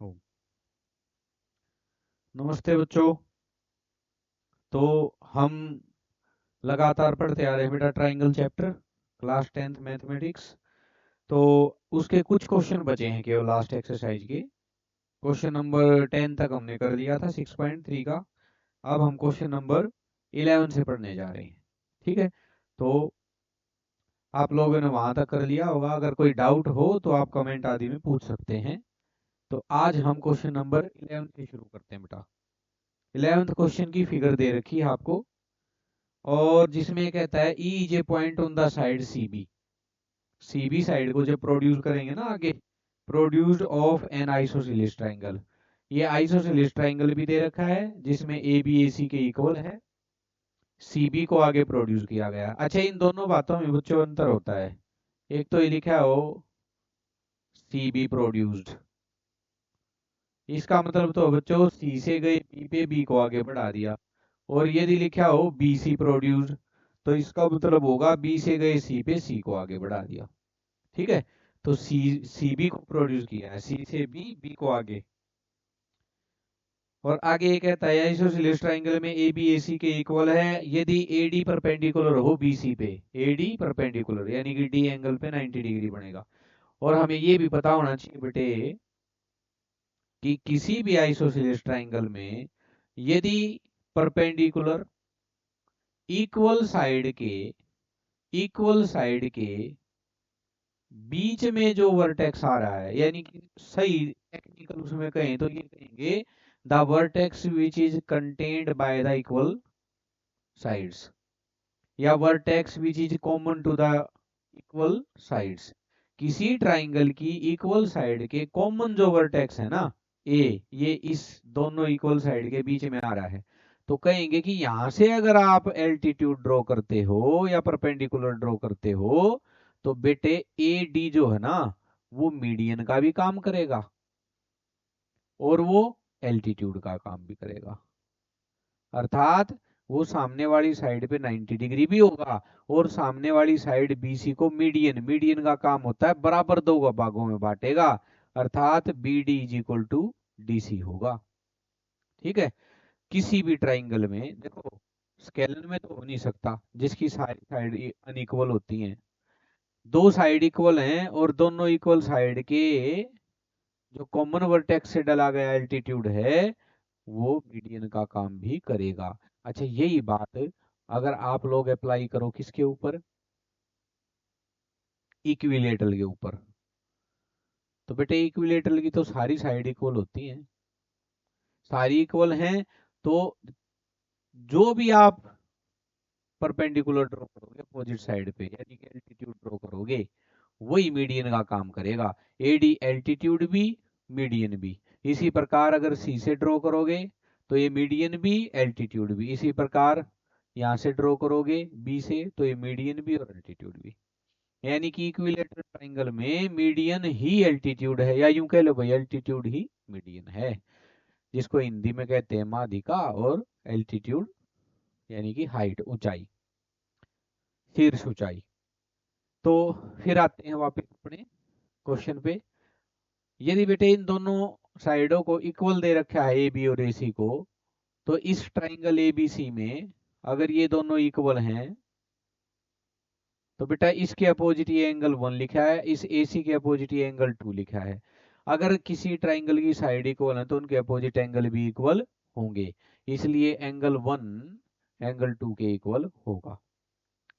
हो। नमस्ते बच्चों। तो हम लगातार पढ़ते आ रहे हैं बेटा triangle chapter, class 10th mathematics. तो उसके कुछ क्वेश्चन बचे हैं केवल लास्ट एक्सरसाइज के। क्वेश्चन नंबर 10 तक हमने कर लिया था 6.3 का। अब हम क्वेश्चन नंबर 11 से पढ़ने जा रहे हैं। ठीक है, तो आप लोगों ने वहां तक कर लिया होगा। अगर कोई डाउट हो तो आप कमेंट आदि में पूछ सकते हैं। तो आज हम क्वेश्चन नंबर 11 से शुरू करते हैं बेटा। 11th क्वेश्चन की फिगर दे रखी है आपको, और जिसमें कहता है E is a point on the side C B. C B side को जब प्रोड्यूस करेंगे ना आगे, produced of an isosceles triangle. ये आइसोसेलेस ट्राइंगल भी दे रखा है जिसमें ए बी ए सी के इक्वल है। सी बी को आगे प्रोड्यूस किया गया। अच्छा, इन दोनों बातों में बच्चों अंतर होता है। एक तो ये लिखा हो सी बी प्रोड्यूस्ड, इसका मतलब तो बच्चों सी से गए बी पे, बी को आगे बढ़ा दिया। और यदि लिखा हो बी सी प्रोड्यूस्ड, तो इसका मतलब होगा बी से गए सी पे, सी को आगे बढ़ा दिया। ठीक है, तो सी बी को प्रोड्यूस किया है, सी से बी, बी को आगे। और आगे ये कहता है आइसोसेलेस ट्राइंगल में ए बी ए सी के इक्वल है यदि ए डी परपेंडिकुलर हो बी सी पे। ए डी परपेंडिकुलर यानी कि डी एंगल पे 90 डिग्री बनेगा। और हमें ये भी पता होना चाहिए बेटे कि किसी भी आइसोसेलेस ट्राइंगल में यदि परपेंडिकुलर इक्वल साइड के बीच में जो वर्टेक्स आ रहा है, यानी कि सही टेक्निकल उसमें कहें तो ये कहेंगे the vertex which is contained by the equal sides, या vertex which is common to the equal sides. किसी ट्राइंगल की इक्वल साइड के कॉमन जो वर्टेक्स है ना ए, ये इस दोनों इक्वल साइड के बीच में आ रहा है। तो कहेंगे कि यहां से अगर आप एल्टीट्यूड ड्रॉ करते हो या परपेंडिकुलर ड्रॉ करते हो, तो बेटे ए डी जो है ना, वो मीडियन का भी काम करेगा और वो एल्टीट्यूड का काम भी करेगा। अर्थात वो सामने वाली साइड पे 90 डिग्री भी होगा, और सामने वाली साइड बीसी को मीडियन, मीडियन का काम होता है बराबर दो भागों में बांटेगा। अर्थात B D is equal to D C होगा। ठीक है, किसी भी ट्राइंगल में देखो, स्केलर में तो हो नहीं सकता जिसकी सारी साइड अनइक्वल होती हैं। दो साइड इक्वल हैं और दोनों इक्वल साइड के जो कॉमन वर्टेक्स से डला गया एल्टीट्यूड है वो मीडियन का काम भी करेगा। अच्छा, यही बात अगर आप लोग अप्लाई करो किसके ऊपर, इक्विलेटरल के ऊपर, तो बेटे इक्विलेटरल की तो सारी साइड इक्वल होती हैं, सारी इक्वल हैं। तो जो भी आप परपेंडिकुलर ड्रॉ करोगे अपोजिट साइड पे, यानी कि एल्टीट्यूड ड्रॉ करोगे, वही मीडियन का काम करेगा। एडी एल्टीट्यूड भी, मीडियन भी। इसी प्रकार अगर सी से ड्रॉ करोगे तो ये मीडियन भी, एल्टीट्यूड भी। इसी प्रकार यहाँ से ड्रॉ करोगे बी से, तो ये मीडियन भी और एल्टीट्यूड भी। यानी कि इक्विलेटरल ट्राइंगल में मीडियन ही एल्टीट्यूड है, या यूं कह लो भाई एल्टीट्यूड ही मीडियन है, जिसको हिंदी में कहते हैं माध्यिका, और एल्टीट्यूड यानी कि हाइट, ऊंचाई, शीर्ष ऊंचाई। तो फिर आते हैं वापस अपने क्वेश्चन पे। यदि बेटे इन दोनों साइडों को इक्वल दे रखा है ए बी और ए सी को, तो इस ट्राइंगल ए बी सी में अगर ये दोनों इक्वल हैं, तो बेटा इसके अपोजिट ये एंगल 1 लिखा है, इस ए सी के अपोजिट ये एंगल 2 लिखा है। अगर किसी ट्राइंगल की साइड इक्वल है तो उनके अपोजिट एंगल भी इक्वल होंगे, इसलिए एंगल 1 एंगल 2 के इक्वल होगा।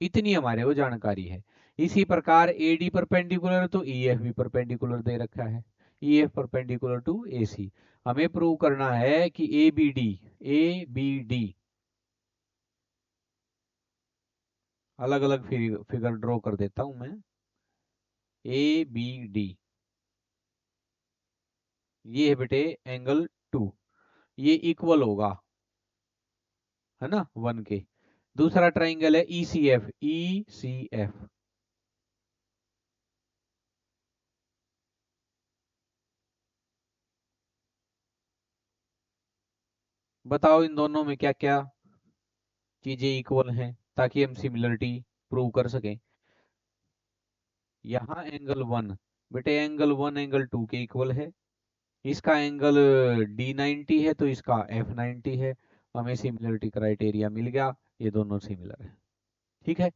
इतनी हमारे को जानकारी है। इसी प्रकार ए डी परपेंडिकुलर तो ई एफ भी परपेंडिकुलर दे रखा है, E F perpendicular to A सी। हमें प्रूव करना है कि ए बी डी अलग अलग फिगर ड्रॉ कर देता हूं मैं। ए बी डी, ये है बेटे एंगल 2, ये इक्वल होगा, है ना, 1 के। दूसरा ट्राइंगल है ई सी एफ। बताओ इन दोनों में क्या क्या चीजें इक्वल हैं, ताकि हम सिमिलरिटी प्रूव कर सकें। यहाँ एंगल 1, बेटे एंगल 1 एंगल 2 के इक्वल है। इसका एंगल D90 है तो इसका F90 है, हमें सिमिलरिटी क्राइटेरिया मिल गया, ये दोनों सिमिलर है। ठीक है,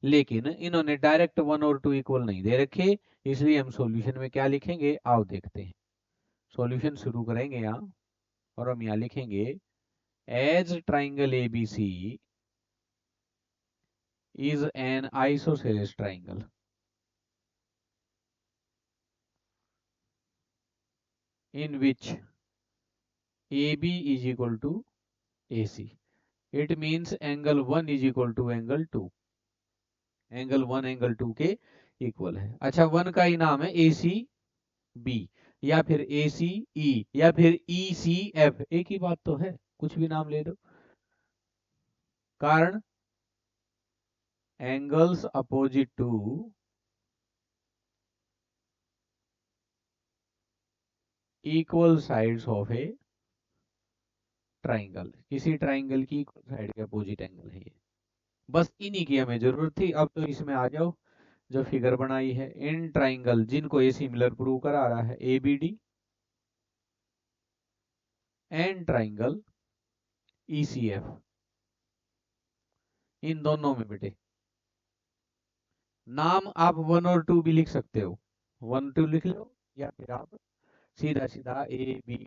लेकिन इन्होंने डायरेक्ट 1 और 2 इक्वल नहीं दे रखे, इसलिए हम सॉल्यूशन में क्या लिखेंगे, आओ देखते हैं। सॉल्यूशन शुरू करेंगे यहाँ, और हम यहाँ लिखेंगे as triangle ABC is an isosceles triangle in which AB is equal to AC. It means angle 1 is equal to angle 2. Angle 1 angle 2 के इक्वल है। अच्छा, 1 का ही नाम है ACB, या फिर ACE, या फिर ECF, एक ही बात तो है, कुछ भी नाम ले दो। कारण angles opposite to equal sides of a triangle, किसी ट्राइंगल की इक्वल साइड के अपोजिट एंगल है ये। बस इन्हीं की हमें जरूरत थी। अब तो इसमें आ जाओ, जो फिगर बनाई है, इन ट्राइंगल जिनको ये सिमिलर प्रूव करा रहा है, ABD एंड ट्राइंगल ECF, इन दोनों में बेटे नाम आप 1 और 2 भी लिख सकते हो, 1 2 लिख लो, या फिर आप सीधा सीधा ABD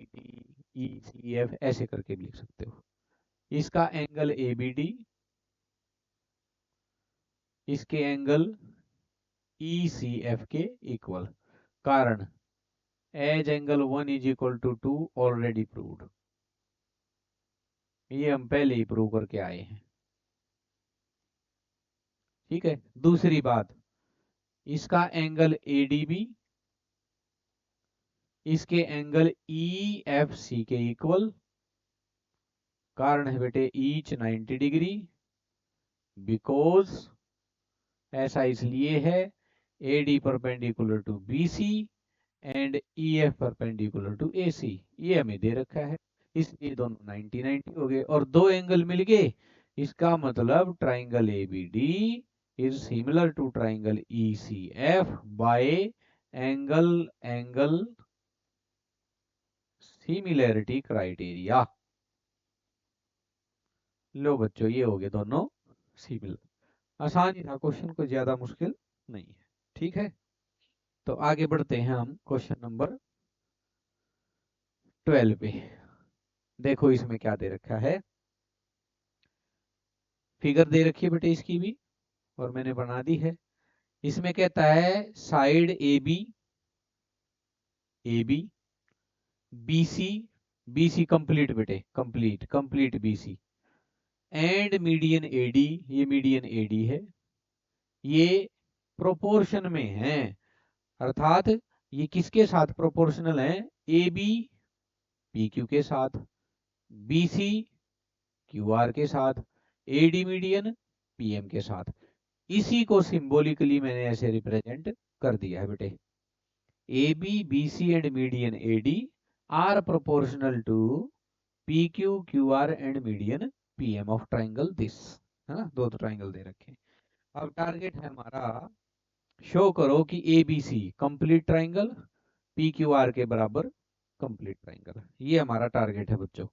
ECF ऐसे करके भी लिख सकते हो। इसका एंगल ABD, इसके एंगल ECF के इक्वल। कारण as angle 1 is equal to 2 already proved, ये हम पहले ही प्रूव करके आए हैं। ठीक है, दूसरी बात, इसका एंगल ADB इसके एंगल EFC के इक्वल। कारण है बेटे ईच 90 डिग्री, बिकॉज ऐसा इसलिए है AD perpendicular to BC and EF perpendicular to AC, ये हमें दे रखा है, इसलिए दोनों 90 90 हो गए और दो एंगल मिल गए। इसका मतलब triangle ABD is similar to triangle ECF by angle similarity criteria. लो बच्चों, ये हो गए दोनों सिमिलर। आसान ही था क्वेश्चन, कोई ज्यादा मुश्किल नहीं है। ठीक है, तो आगे बढ़ते हैं हम क्वेश्चन नंबर 12 पे। देखो इसमें क्या दे रखा है, फिगर दे रखी है बेटे इसकी भी, और मैंने बना दी है। इसमें कहता है साइड AB BC कंप्लीट बेटे, complete BC and median AD, ये मीडियन AD है, ये प्रोपोर्शन में है। अर्थात ये किसके साथ प्रोपोर्शनल है, AB PQ के साथ, BC QR के साथ, AD मीडियन PM के साथ। इसी को सिंबॉलिकली मैंने ऐसे रिप्रेजेंट कर दिया है बेटे, AB BC and median AD are proportional to PQ QR and median PM of triangle this, है ना, दो ट्राइंगल दे रखे हैं। अब टारगेट है हमारा, शो करो कि ABC कंप्लीट ट्राइंगल, PQR के बराबर कंप्लीट ट्राइंगल, ये हमारा टारगेट है बच्चों।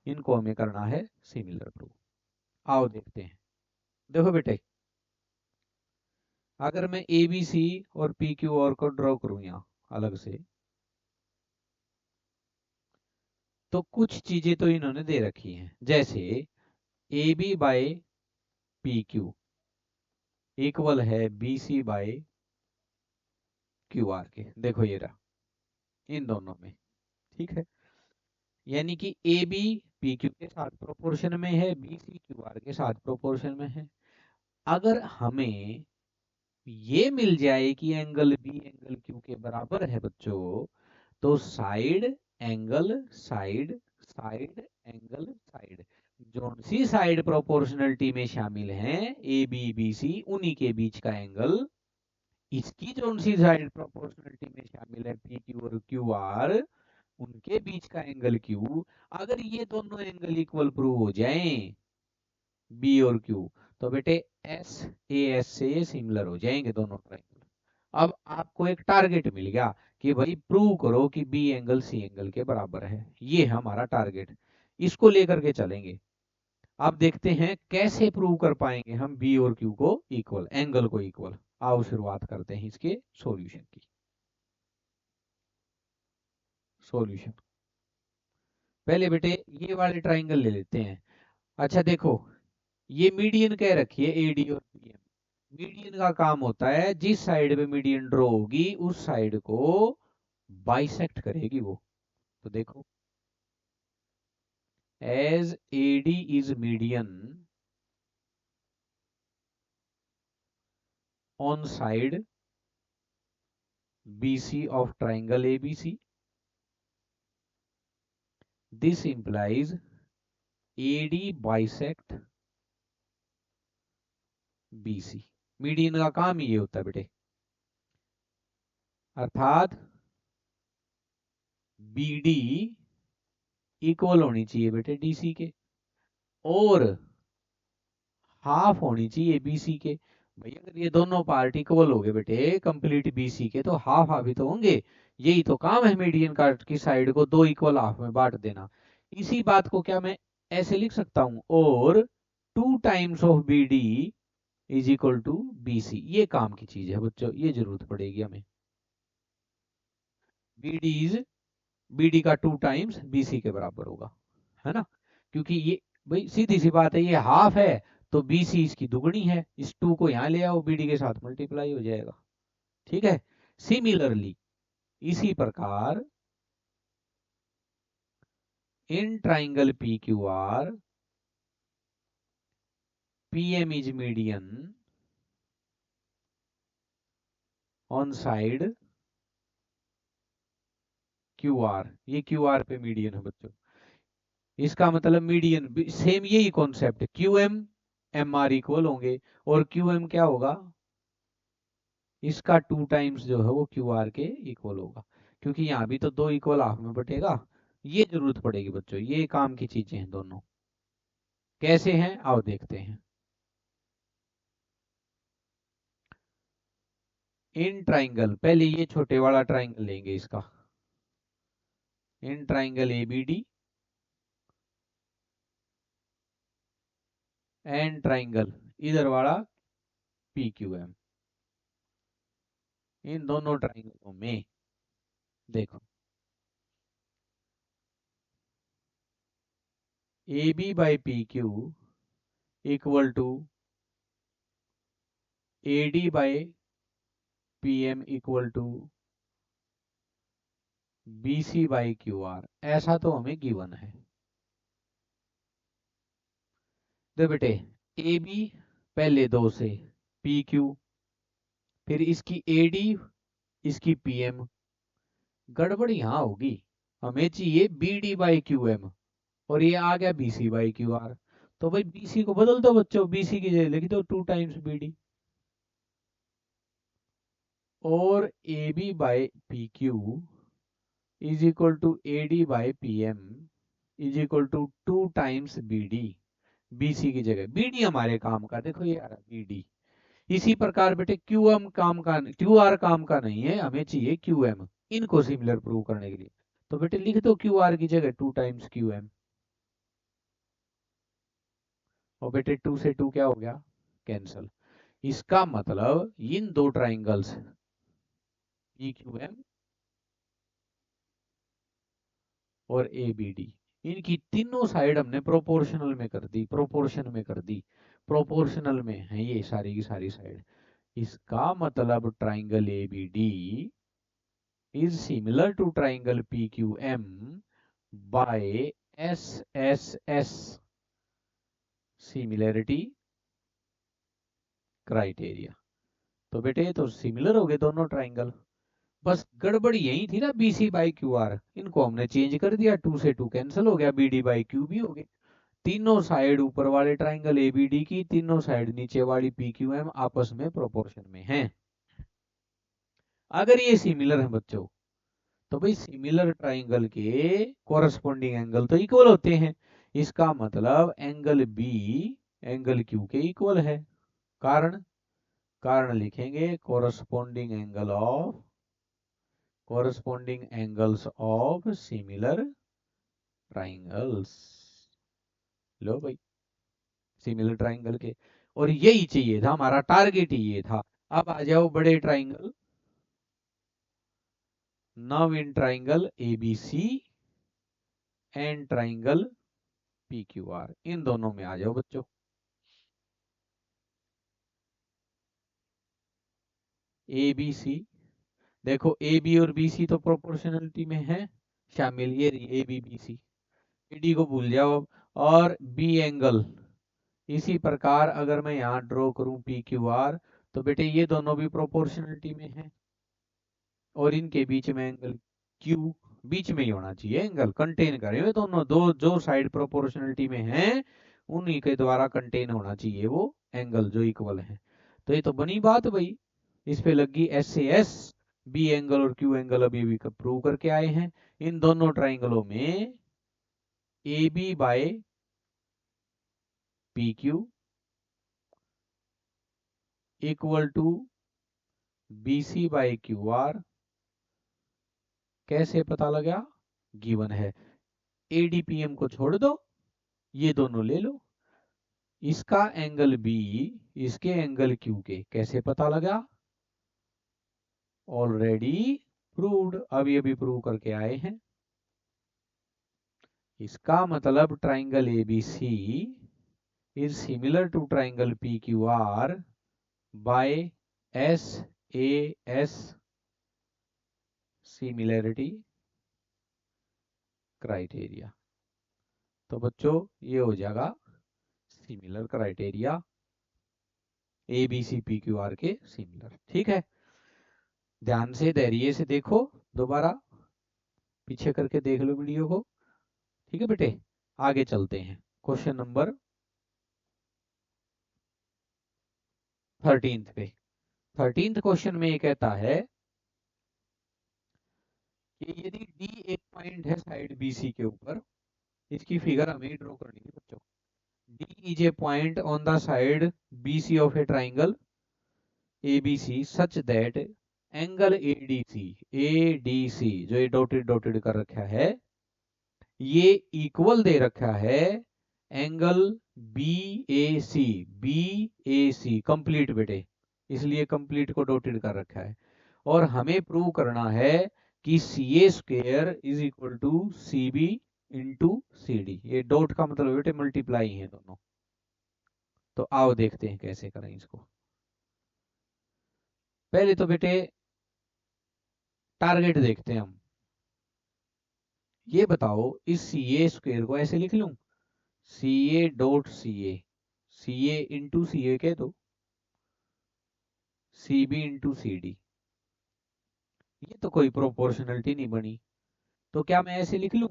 इनको हमें करना है सिमिलर प्रूफ। आओ देखते हैं। देखो बेटे, अगर मैं ABC और PQR को ड्रॉ करूं यहाँ अलग से, तो कुछ चीजें तो इन्होंने दे रखी हैं, जैसे AB बाय PQ इक्वल है BC बाय QR के। देखो ये रहा इन दोनों में, ठीक है, यानी कि AB PQ के साथ प्रोपोर्शन में है, BC QR के साथ प्रोपोर्शन में है। अगर हमें ये मिल जाए कि एंगल B एंगल Q के बराबर है बच्चों, तो side angle side, side angle side, जो सी साइड प्रोपोर्शनलिटी में शामिल हैं ABBC, उन्हीं के बीच का एंगल, इसकी जो सी साइड प्रोपोर्शनलिटी में शामिल है PQ और QR, उनके बीच का एंगल Q, अगर ये दोनों एंगल इक्वल प्रूव हो जाएं B और Q, तो बेटे SAS से ये सिमिलर हो जाएंगे दोनों ट्राइंगल। अब आपको एक टारगेट मिल गया कि भाई प्रूव करो कि बी एंगल सी एंगल के बराबर है, ये है हमारा टारगेट, इसको लेकर के चलेंगे। अब देखते हैं कैसे प्रूव कर पाएंगे हम बी और क्यू को इक्वल, एंगल को इक्वल। आओ शुरुआत करते हैं इसके सॉल्यूशन की। सॉल्यूशन, पहले बेटे ये वाले ट्राइंगल ले लेते हैं। अच्छा देखो, ये मीडियन कह रखी है एडी और पीएम। मीडियन का काम होता है जिस साइड पे मीडियन ड्रॉ होगी उस साइड को बाइसेक्ट करेगी वो। तो देखो, as A D is median on side BC of triangle ABC. This implies AD bisect BC. Median का काम ही ये होता है बेटे, अर्थात BD इक्वल होनी चाहिए बेटे DC के, और हाफ होनी चाहिए BC के। भाई अगर ये दोनों पार्ट इक्वल हो गए बेटे कंप्लीट BC के, तो हाफ हाफ ही तो होंगे। यही तो काम है मीडियन का, की साइड को दो इक्वल हाफ में बांट देना। इसी बात को क्या मैं ऐसे लिख सकता हूं, और 2 times of BD is equal to BC। ये काम की चीज है बच्चों, ये जरूरत पड़ेगी हमें। BD का 2 टाइम्स BC के बराबर होगा, है ना, क्योंकि ये भाई सीधी सी बात है, ये हाफ है तो BC इसकी दुगनी है, इस 2 को यहाँ ले आओ, BD के साथ मल्टीप्लाई हो जाएगा। ठीक है, सिमिलरली इसी प्रकार in triangle PQR PM is median on side QR। ये QR पे मीडियन है बच्चों, इसका मतलब मीडियन सेम यही कॉन्सेप्ट, QM MR इक्वल होंगे, और QM क्या होगा, इसका 2 टाइम्स जो है वो QR के इक्वल होगा, क्योंकि यहाँ भी तो दो इक्वल हाफ में बटेगा। ये जरूरत पड़ेगी बच्चों, ये काम की चीजें हैं दोनों। कैसे हैं आओ देखते हैं। इन ट्राइंगल, पहले ये छोटे वाला ट्राइंगल लेंगे इसका, in triangle ABD and triangle इधर वाला PQM, इन दोनों ट्राइंगलों में देखो AB by PQ equal to AD by PM equal to BC by QR, ऐसा तो हमें गिवन है। दे बेटे AB पहले 2 से, PQ, फिर इसकी AD, इसकी PM। गड़बड़ यहां होगी, हमें चाहिए BD बाई QM, और ये आ गया BC बाई QR। तो भाई BC को बदल दो बच्चों, BC की जगह लिख दो 2 टाइम्स BD, और AB by PQ is equal to AD by PM is equal to 2 times BD। BC की जगह BD हमारे काम का, देखो ये आ रहा BD। इसी प्रकार बेटे QM काम का, QR काम का नहीं है, हमें चाहिए QM, इनको सिमिलर प्रूव करने के लिए। तो बेटे लिख दो QR की जगह 2 टाइम्स QM, और बेटे 2 से 2 क्या हो गया, कैंसल। इसका मतलब इन दो ट्राइंगल्स PQM और ABD, इनकी तीनों साइड हमने प्रोपोर्शनल में कर दी, प्रोपोर्शन में कर दी, प्रोपोर्शनल में है ये सारी की सारी साइड। इसका मतलब triangle ABD is similar to triangle PQM by SSS, similarity criteria. तो बेटे तो सिमिलर हो गए दोनों ट्राइंगल, बस गड़बड़ यही थी ना BC बाई QR, इनको हमने चेंज कर दिया, 2 से 2 कैंसिल हो गया, BD बाई Q भी हो गए। तीनों साइड ऊपर वाले ट्राइंगल ABD की, तीनों साइड नीचे वाली PQM आपस में प्रोपोर्शन में हैं। अगर ये सिमिलर है बच्चों, तो भाई सिमिलर ट्राइंगल के कोरस्पॉन्डिंग एंगल तो इक्वल होते हैं। इसका मतलब एंगल B एंगल Q के इक्वल है। कारण कारण लिखेंगे corresponding angles of similar triangles. लो भाई, सिमिलर ट्राइंगल के, और यही चाहिए था, हमारा टारगेट ही ये था। अब आ जाओ बड़े triangle. Now in triangle ABC and triangle PQR, इन दोनों में आ जाओ बच्चों। ए बी सी, देखो ए बी और बी सी तो प्रोपोर्शनलिटी में है शामिल, ये A B B C, D को भूल जाओ अब। और बी एंगल, इसी प्रकार अगर मैं यहाँ ड्रॉ करूं पी क्यू आर, तो बेटे ये दोनों भी प्रोपोर्शनलिटी में है, और इनके बीच में एंगल क्यू, बीच में ही होना चाहिए एंगल, कंटेन करे हुए दोनों, दो जो साइड प्रोपोर्शनलिटी में है उन्हीं के द्वारा कंटेन होना चाहिए वो एंगल जो इक्वल है। तो ये तो बनी बात भाई, इस पे लगी एस से एस। बी एंगल और क्यू एंगल अभी भी प्रूव करके आए हैं। इन दोनों ट्राइंगलों में A B by P Q equal to B C by Q R कैसे पता लगा, गिवन है। एडीपीएम को छोड़ दो, ये दोनों ले लो, इसका एंगल बी इसके एंगल क्यू के कैसे पता लगा, ऑलरेडी प्रूव्ड, अभी अभी प्रूव करके आए हैं। इसका मतलब triangle ABC is similar to triangle P Q R by S A S similarity criteria. तो बच्चों ये हो जाएगा similar criteria A B C P Q R के सिमिलर। ठीक है, ध्यान से धैर्य से देखो, दोबारा पीछे करके देख लो वीडियो को। ठीक है बेटे, आगे चलते हैं क्वेश्चन नंबर 13 पे। 13 क्वेश्चन में ये कहता है कि यदि डी एक पॉइंट है साइड बीसी के ऊपर, इसकी फिगर हमें ड्रॉ करनी है बच्चों। D is a point on the side BC of a triangle ABC such that angle ADC जो ये डॉटेड डॉटेड कर रखा है, ये इक्वल दे रखा है angle B A C complete बेटे, इसलिए कंप्लीट को डॉटेड कर रखा है। और हमें प्रूव करना है कि C A square is equal to C B into C D, ये डॉट का मतलब बेटे मल्टीप्लाई है दोनों। तो आओ देखते हैं कैसे करें इसको। पहले तो बेटे टारगेट देखते हैं हम। ये बताओ इस सी ए स्क्वेयर को ऐसे लिख लूं, सी ए dot C A into C A कह दो, C B into C D. ये तो कोई प्रोपोर्शनलिटी नहीं बनी, तो क्या मैं ऐसे लिख लूं,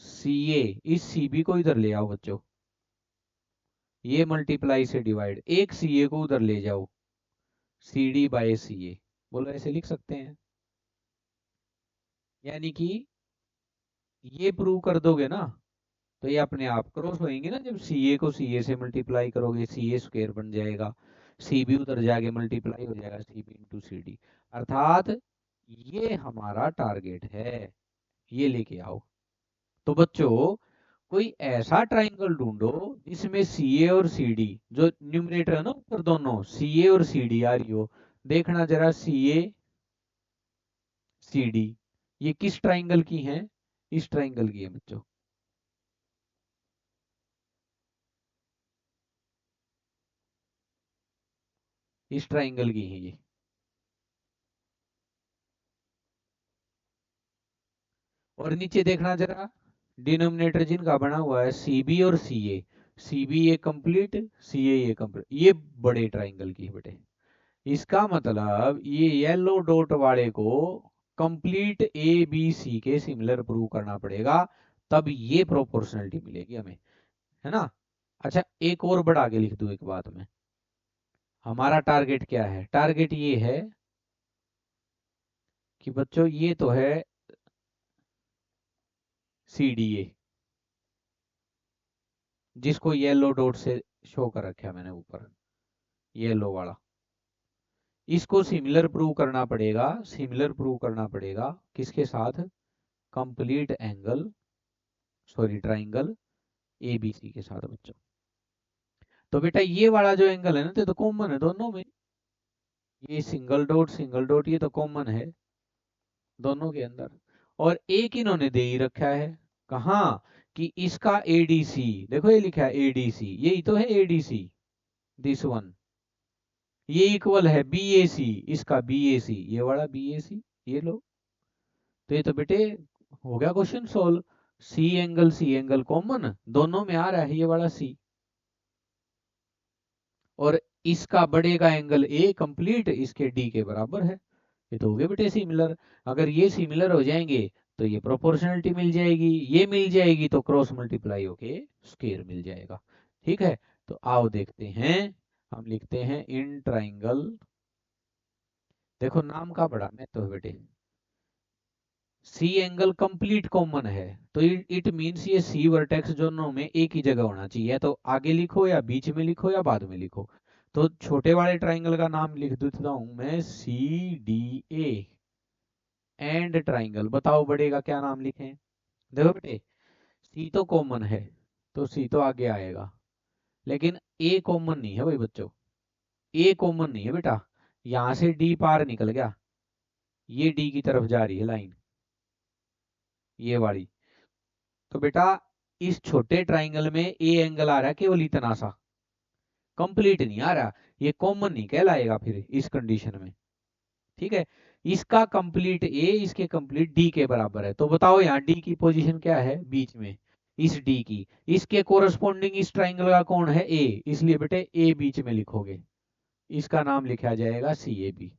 सी ए, इस सी बी को इधर ले आओ बच्चों, ये मल्टीप्लाई से डिवाइड, एक सी ए को उधर ले जाओ, सी डी बाय सी ए, बोलो ऐसे लिख सकते हैं। यानी कि ये प्रूव कर दोगे ना, तो ये अपने आप क्रॉस होएंगे ना, जब सी ए को सी ए से मल्टीप्लाई करोगे सी ए स्क्वायर बन जाएगा, सी बी उधर जाके मल्टीप्लाई हो जाएगा C B into C D. अर्थात ये हमारा टारगेट है, ये लेके आओ। तो बच्चों कोई ऐसा ट्राइंगल ढूंढो जिसमें सी ए और सी डी, जो न्यूमरेटर है ना ऊपर दोनों सी ए और सी डी आ रही हो, देखना जरा सी ए सी डी, ये किस ट्राइंगल की है, इस ट्राइंगल की है बच्चों, इस ट्राइंगल की है ये। और नीचे देखना जरा, डिनोमिनेटर जिनका बना हुआ है सी बी और सी ए, सी बी ये कंप्लीट, सी ए ये कंप्लीट, ये बड़े ट्राइंगल की है बेटे। इसका मतलब ये येलो डॉट वाले को कंप्लीट ए बी सी के सिमिलर प्रूव करना पड़ेगा, तब ये प्रोपोर्शनलिटी मिलेगी हमें, है ना। अच्छा एक और बढ़ा के लिख दूं एक बात में, हमारा टारगेट क्या है, टारगेट ये है कि बच्चों ये तो है सी डी ए, जिसको येलो डॉट से शो कर रखा है मैंने ऊपर, येलो वाला, इसको सिमिलर प्रूव करना पड़ेगा, सिमिलर प्रूव करना पड़ेगा किसके साथ? Complete angle, sorry triangle ABC के साथ बच्चों। तो बेटा ये वाला जो एंगल है ना, तो कॉमन है दोनों में, ये सिंगल डॉट ये तो कॉमन है दोनों के अंदर। और एक इन्होंने दे ही रखा है, कहा कि इसका एडीसी, देखो ये लिखा है एडीसी, यही तो है एडीसी, दिस वन, ये इक्वल है बीएसी, इसका बीएसी, ये वाला बीएसी, ये लो। तो ये तो बेटे हो गया question solve. C angle common दोनों में आ रहा है, ये वाला सी, और इसका बड़े का एंगल ए कंप्लीट इसके डी के बराबर है। ये तो हो गए बेटे सिमिलर। अगर ये सिमिलर हो जाएंगे तो ये प्रोपोर्शनलिटी मिल जाएगी, ये मिल जाएगी तो क्रॉस मल्टीप्लाई होके स्क्वायर मिल जाएगा। ठीक है, तो आओ देखते हैं, हम लिखते हैं इन ट्राइंगल, देखो नाम का बड़ा मैं तो बेटे, सी एंगल कंप्लीट कॉमन है, तो इट मींस ये सी वर्टेक्स दोनों में एक ही जगह होना चाहिए, तो आगे लिखो या बीच में लिखो या बाद में लिखो। तो छोटे वाले ट्राइंगल का नाम लिख देता हूं मैं C D A and triangle. बताओ बड़े का क्या नाम लिखें? देखो बेटे सी तो कॉमन है, तो सी तो आगे आएगा, लेकिन ए कॉमन नहीं है भाई बच्चों, ए कॉमन नहीं है बेटा। यहां से डी पार निकल गया, ये डी की तरफ जा रही है लाइन, ये वाली। तो बेटा इस छोटे ट्राइंगल में ए एंगल आ रहा है केवल इतना सा, कंप्लीट नहीं आ रहा, ये कॉमन नहीं कहलाएगा फिर इस कंडीशन में। ठीक है, इसका कंप्लीट ए इसके कंप्लीट डी के बराबर है, तो बताओ यहाँ डी की पोजीशन क्या है? बीच में, इस डी की, इसके कोरस्पॉन्डिंग इस ट्राइंगल का कौन है? ए, इसलिए बेटे ए बीच में लिखोगे, इसका नाम लिखा जाएगा सी ए बी।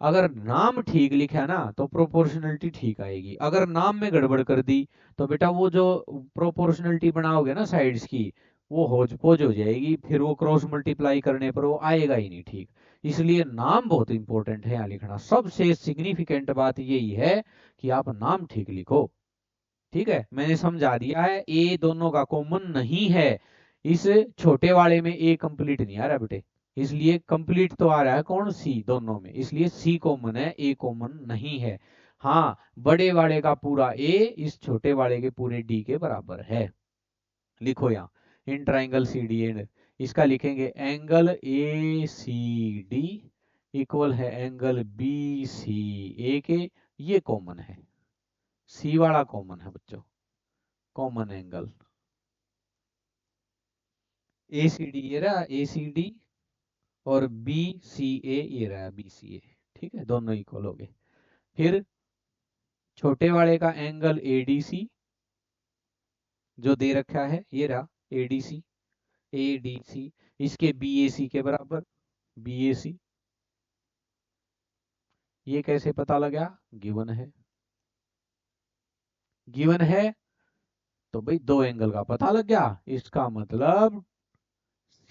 अगर नाम ठीक लिखा ना तो प्रोपोर्शनलिटी ठीक आएगी, अगर नाम में गड़बड़ कर दी तो बेटा वो जो प्रोपोर्शनलिटी बनाओगे ना साइड्स की, वो होज पोज हो जाएगी, फिर वो क्रॉस मल्टीप्लाई करने पर वो आएगा ही नहीं ठीक। इसलिए नाम बहुत इंपॉर्टेंट है यहाँ लिखना, सबसे सिग्निफिकेंट बात यही है कि आप नाम ठीक लिखो। ठीक है, मैंने समझा दिया है, ए दोनों का कॉमन नहीं है, इस छोटे वाले में ए कंप्लीट नहीं आ रहा बेटे, इसलिए कंप्लीट तो आ रहा है कौन? सी दोनों में, इसलिए सी कॉमन है, ए कॉमन नहीं है। हाँ, बड़े वाले का पूरा ए इस छोटे वाले के पूरे डी के बराबर है। लिखो यहाँ in triangle C D and, इसका लिखेंगे angle A C D equal है एंगल बी सी ए के, ये कॉमन है, सी वाला कॉमन है बच्चों, common angle A C D ये रहा ए सी डी, और बी सी ए ये रहा बी सी ए। ठीक है, दोनों इक्वल हो गए। फिर छोटे वाले का एंगल ए डी सी जो दे रखा है, ये रहा A D C, A D C इसके बी ए सी के बराबर, बी ए सी, ये कैसे पता लगा? गिवन है, गिवन है तो भाई दो एंगल का पता लग गया, इसका मतलब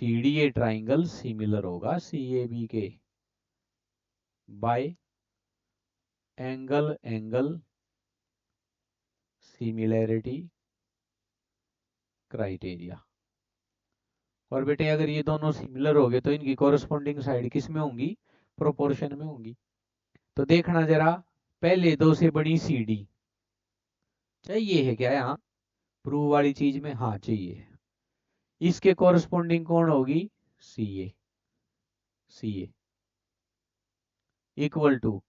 C D A triangle similar होगा सी ए बी के by angle angle similarity criteria. और बेटे अगर ये दोनों सिमिलर हो गए तो इनकी कोरस्पॉन्डिंग साइड किस में होंगी? प्रोपोर्शन में होंगी। तो देखना जरा, पहले दो से बड़ी सी डी चाहिए है क्या यहाँ प्रूव वाली चीज में? हाँ चाहिए, इसके कोरस्पॉन्डिंग कौन होगी? सी ए, सी ए इक्वल टू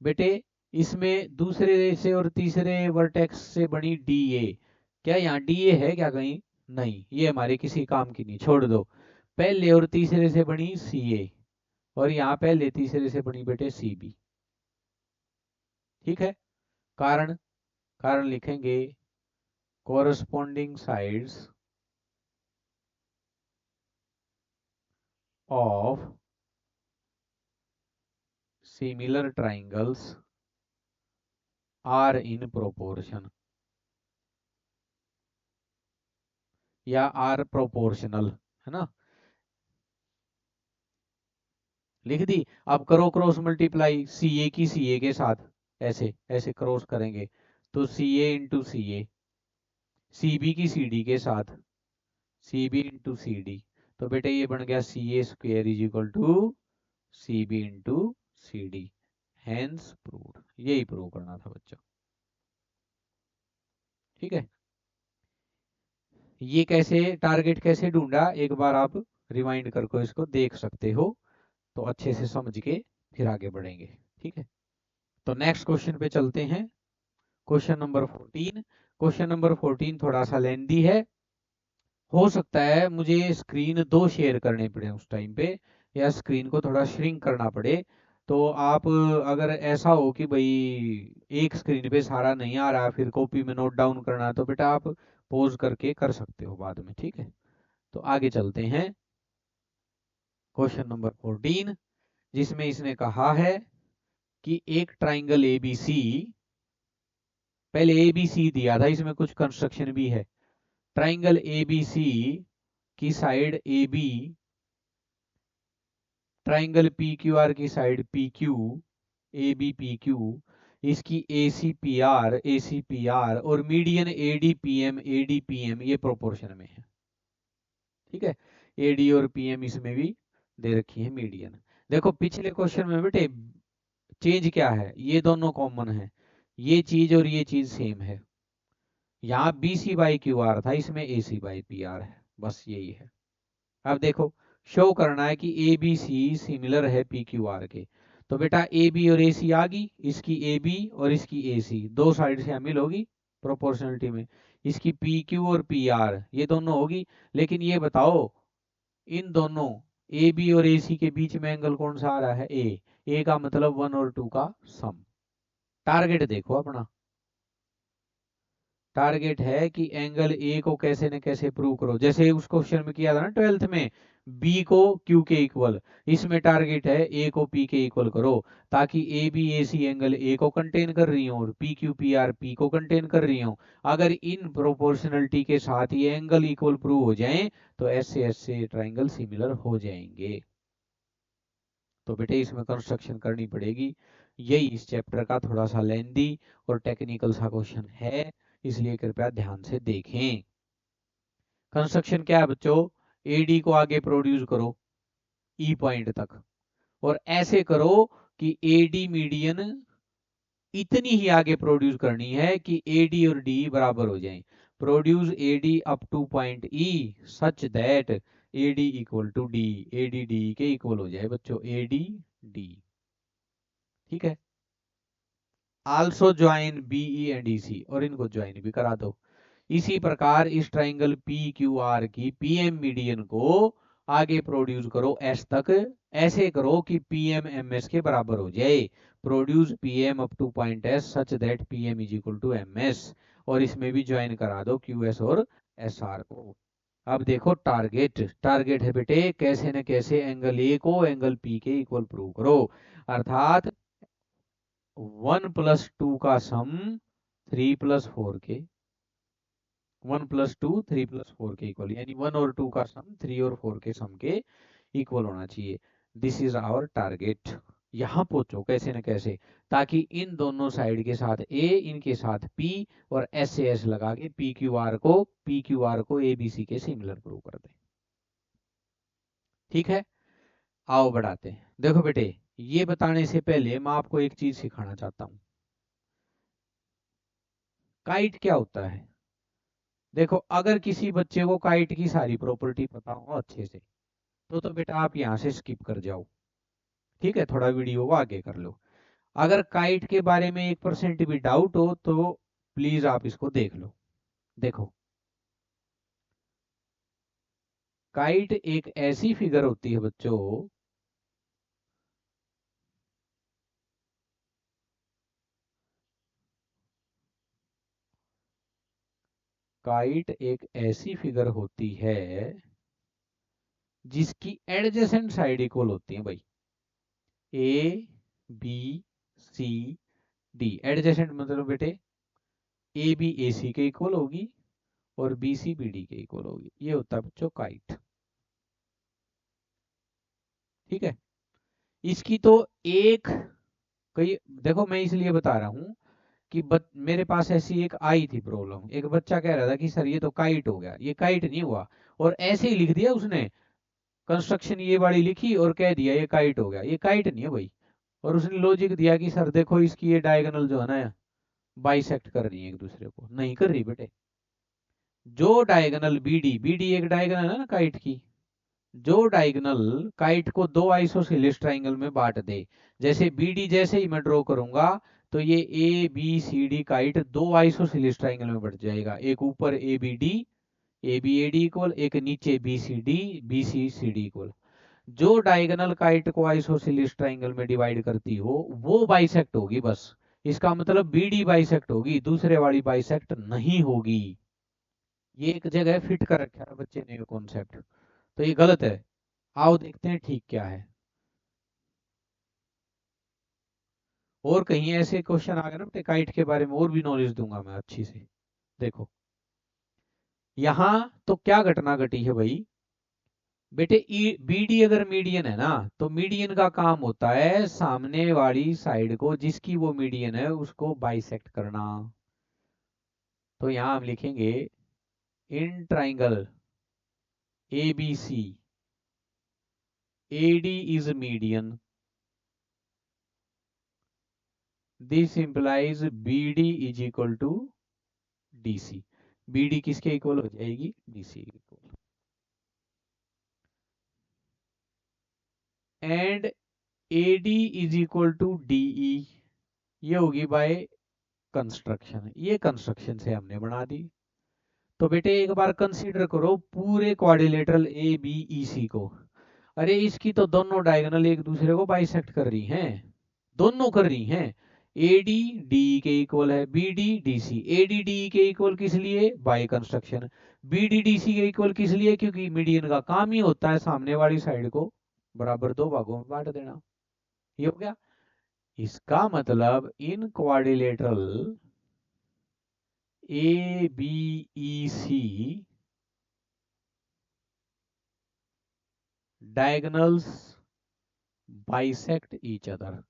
बेटे इसमें दूसरे से और तीसरे वर्टेक्स से बनी डी ए, क्या यहाँ डी ए है क्या कहीं? नहीं, ये हमारे किसी काम की नहीं, छोड़ दो। पहले और तीसरे से बनी सी ए, और यहाँ पहले तीसरे से बनी बेटे सी बी। ठीक है, कारण, कारण लिखेंगे corresponding sides of similar triangles are in proportion, या आर प्रोपोर्शनल, है ना? लिख दी। अब करो क्रॉस मल्टीप्लाई सी ए की सी ए के साथ, ऐसे ऐसे क्रॉस करेंगे तो सी ए इंटू सी ए, सी बी की सी डी के साथ C B into C D, तो बेटे ये बन गया C A square is equal to C B into C D, hence proved, यही प्रूव करना था बच्चों। ठीक है, ये कैसे टारगेट कैसे ढूंढा, एक बार आप रिवाइंड करके इसको देख सकते हो, तो अच्छे से समझ के फिर आगे बढ़ेंगे। ठीक है, तो नेक्स्ट क्वेश्चन पे चलते हैं। Question number 14। क्वेश्चन नंबर 14 थोड़ा सा लेंदी है, हो सकता है मुझे स्क्रीन दो शेयर करने पड़े उस टाइम पे, या स्क्रीन को थोड़ा श्रिंक करना पड़े। तो आप अगर ऐसा हो कि भाई एक स्क्रीन पे सारा नहीं आ रहा, फिर कॉपी में नोट डाउन करना है, तो बेटा आप पॉज करके कर सकते हो बाद में। ठीक है, तो आगे चलते हैं। क्वेश्चन नंबर 14, जिसमें इसने कहा है कि एक ट्राइंगल एबीसी, पहले एबीसी दिया था, इसमें कुछ कंस्ट्रक्शन भी है। ट्राइंगल एबीसी की side AB, triangle P Q R की साइड PQ, AB PQ, इसकी AC PR और मीडियन AD PM ये प्रोपोर्शन में है। ठीक है, AD और PM इसमें भी दे रखी है मीडियन। देखो पिछले क्वेश्चन में बेटे चेंज क्या है, ये दोनों कॉमन है, ये चीज और ये चीज सेम है। यहाँ BC/QR था, इसमें AC/PR है, बस यही है। अब देखो शो करना है कि ABC सिमिलर है PQR के, तो बेटा AB और AC आ गई, इसकी AB और इसकी AC दो साइड से शामिल होगी प्रोपोर्शनलिटी में, इसकी PQ और PR ये दोनों होगी। लेकिन ये बताओ इन दोनों AB और AC के बीच में एंगल कौन सा आ रहा है, A का मतलब 1 और 2 का सम। टारगेट देखो अपना, टारगेट है कि एंगल ए को कैसे न कैसे प्रूव करो, जैसे उस क्वेश्चन में किया था ना 12th में, बी को क्यू के इक्वल, इसमें टारगेट है ए को पी के इक्वल करो, ताकि ए B A C angle A को कंटेन कर रही हो और P Q P R P को कंटेन कर रही हो। अगर इन प्रोपोर्शनलिटी के साथ ये एंगल इक्वल प्रूव हो जाए तो ऐसे ट्राइंगल सिमिलर हो जाएंगे। तो बेटे इसमें कंस्ट्रक्शन करनी पड़ेगी, यही इस चैप्टर का थोड़ा सा लेंदी और टेक्निकल सा क्वेश्चन है, इसलिए कृपया ध्यान से देखें। कंस्ट्रक्शन क्या है बच्चों, एडी को आगे प्रोड्यूस करो ई पॉइंट तक, और ऐसे करो कि एडी मीडियन इतनी ही आगे प्रोड्यूस करनी है कि एडी और डी बराबर हो जाएं। Produce AD up to point E such that AD equal to D, AD D के इक्वल हो जाए बच्चों, एडी डी। ठीक है, also join BE and EC, और इनको ज्वाइन भी करा दो। इसी प्रकार इस ट्राइंगल पी क्यू आर की पीएम मीडियन को आगे प्रोड्यूस करो एस तक, ऐसे करो कि पीएम एम एस के बराबर हो जाए। Produce PM up to point S such that PM is equal to M S, और इसमें भी ज्वाइन करा दो क्यू एस और एस आर को। अब देखो टारगेट, टारगेट है बेटे कैसे न कैसे एंगल ए को एंगल पी के इक्वल प्रूव करो, अर्थात 1+2 का सम 3+4 के, 1+2 3+4 के इक्वल, यानी 1 और 2 का सम 3 और 4 के सम के इक्वल होना चाहिए। This is our target. यहां पहुंचो कैसे न कैसे, ताकि इन दोनों साइड के साथ ए, इनके साथ पी, और एस से एस लगा के पी क्यू आर को ए बी सी के सिमिलर प्रूव कर दे। ठीक है, आओ बढ़ाते हैं। देखो बेटे ये बताने से पहले मैं आपको एक चीज सिखाना चाहता हूं, काइट क्या होता है। देखो अगर किसी बच्चे को काइट की सारी प्रॉपर्टी पता हो अच्छे से, तो बेटा आप यहाँ से स्किप कर जाओ। ठीक है, थोड़ा वीडियो को आगे कर लो। अगर काइट के बारे में 1% भी डाउट हो तो प्लीज आप इसको देख लो। देखो काइट एक ऐसी फिगर होती है बच्चों, काइट एक ऐसी फिगर होती है जिसकी एडजेसेंट साइड इक्वल होती है भाई, A B C D. Adjacent मतलब बेटे ए बी ए सी के इक्वल होगी और बी सी बी डी के इक्वल होगी, ये होता है बच्चों काइट। ठीक है, इसकी तो एक कई, देखो मैं इसलिए बता रहा हूं कि मेरे पास ऐसी एक आई थी प्रॉब्लम, एक बच्चा कह रहा था कि सर ये तो काइट हो गया, ये काइट नहीं हुआ, और ऐसे ही लिख दिया उसने, कंस्ट्रक्शन ये वाली लिखी और कह दिया ये काइट हो गया, ये काइट नहीं है भाई। और उसने लॉजिक दिया कि सर देखो इसकी ये डायगोनल जो है ना बाइसेक्ट कर रही है एक दूसरे को। नहीं कर रही बेटे। जो डायगोनल बीडी, बीडी एक डायगोनल है ना काइट की, जो डायगोनल काइट को दो आइसोसेलेस ट्राइंगल में बांट दे, जैसे बीडी जैसे ही मैं ड्रॉ करूंगा तो ये A B C D kite दो आइसोसेलेस ट्राइंगल में बढ़ जाएगा, एक ऊपर A B D, A B A D equal, एक नीचे B C D, B C C D equal. जो डायगोनल काइट को आइसोसेलेस ट्राइंगल में डिवाइड करती हो वो बाइसेक्ट होगी बस। इसका मतलब बीडी बाइसेक्ट होगी, दूसरे वाली बाइसेक्ट नहीं होगी। ये एक जगह फिट कर रखा है बच्चे ने कॉन्सेप्ट, तो ये गलत है। आओ देखते हैं ठीक क्या है। और कहीं ऐसे क्वेश्चन आ गए ना बेटे काइट के बारे में, और भी नॉलेज दूंगा मैं अच्छी से। देखो यहाँ तो क्या घटना घटी है भाई बेटे, बीडी अगर मीडियन है ना तो मीडियन का काम होता है सामने वाली साइड को जिसकी वो मीडियन है उसको बाइसेक्ट करना। तो यहां हम लिखेंगे in triangle A B C A D is median, this implies B D is equal to D C. B D किसके इक्वल हो जाएगी, D C equal. And A D is equal to D E, ये होगी by construction. ये construction से हमने बना दी। तो बेटे एक बार कंसीडर करो पूरे क्वाड्रिलेटरल ए बी ई सी को। अरे इसकी तो दोनों डायगोनल एक दूसरे को बाइसेक्ट कर रही हैं, दोनों कर रही हैं। ए डी डी के इक्वल है, B D D C. A D D के इक्वल किस लिए, by construction. B D D C के इक्वल किस लिए, क्योंकि मीडियन का काम ही होता है सामने वाली साइड को बराबर दो भागों में बांट देना। ये हो गया। इसका मतलब in quadrilateral A B E C diagonals bisect each other,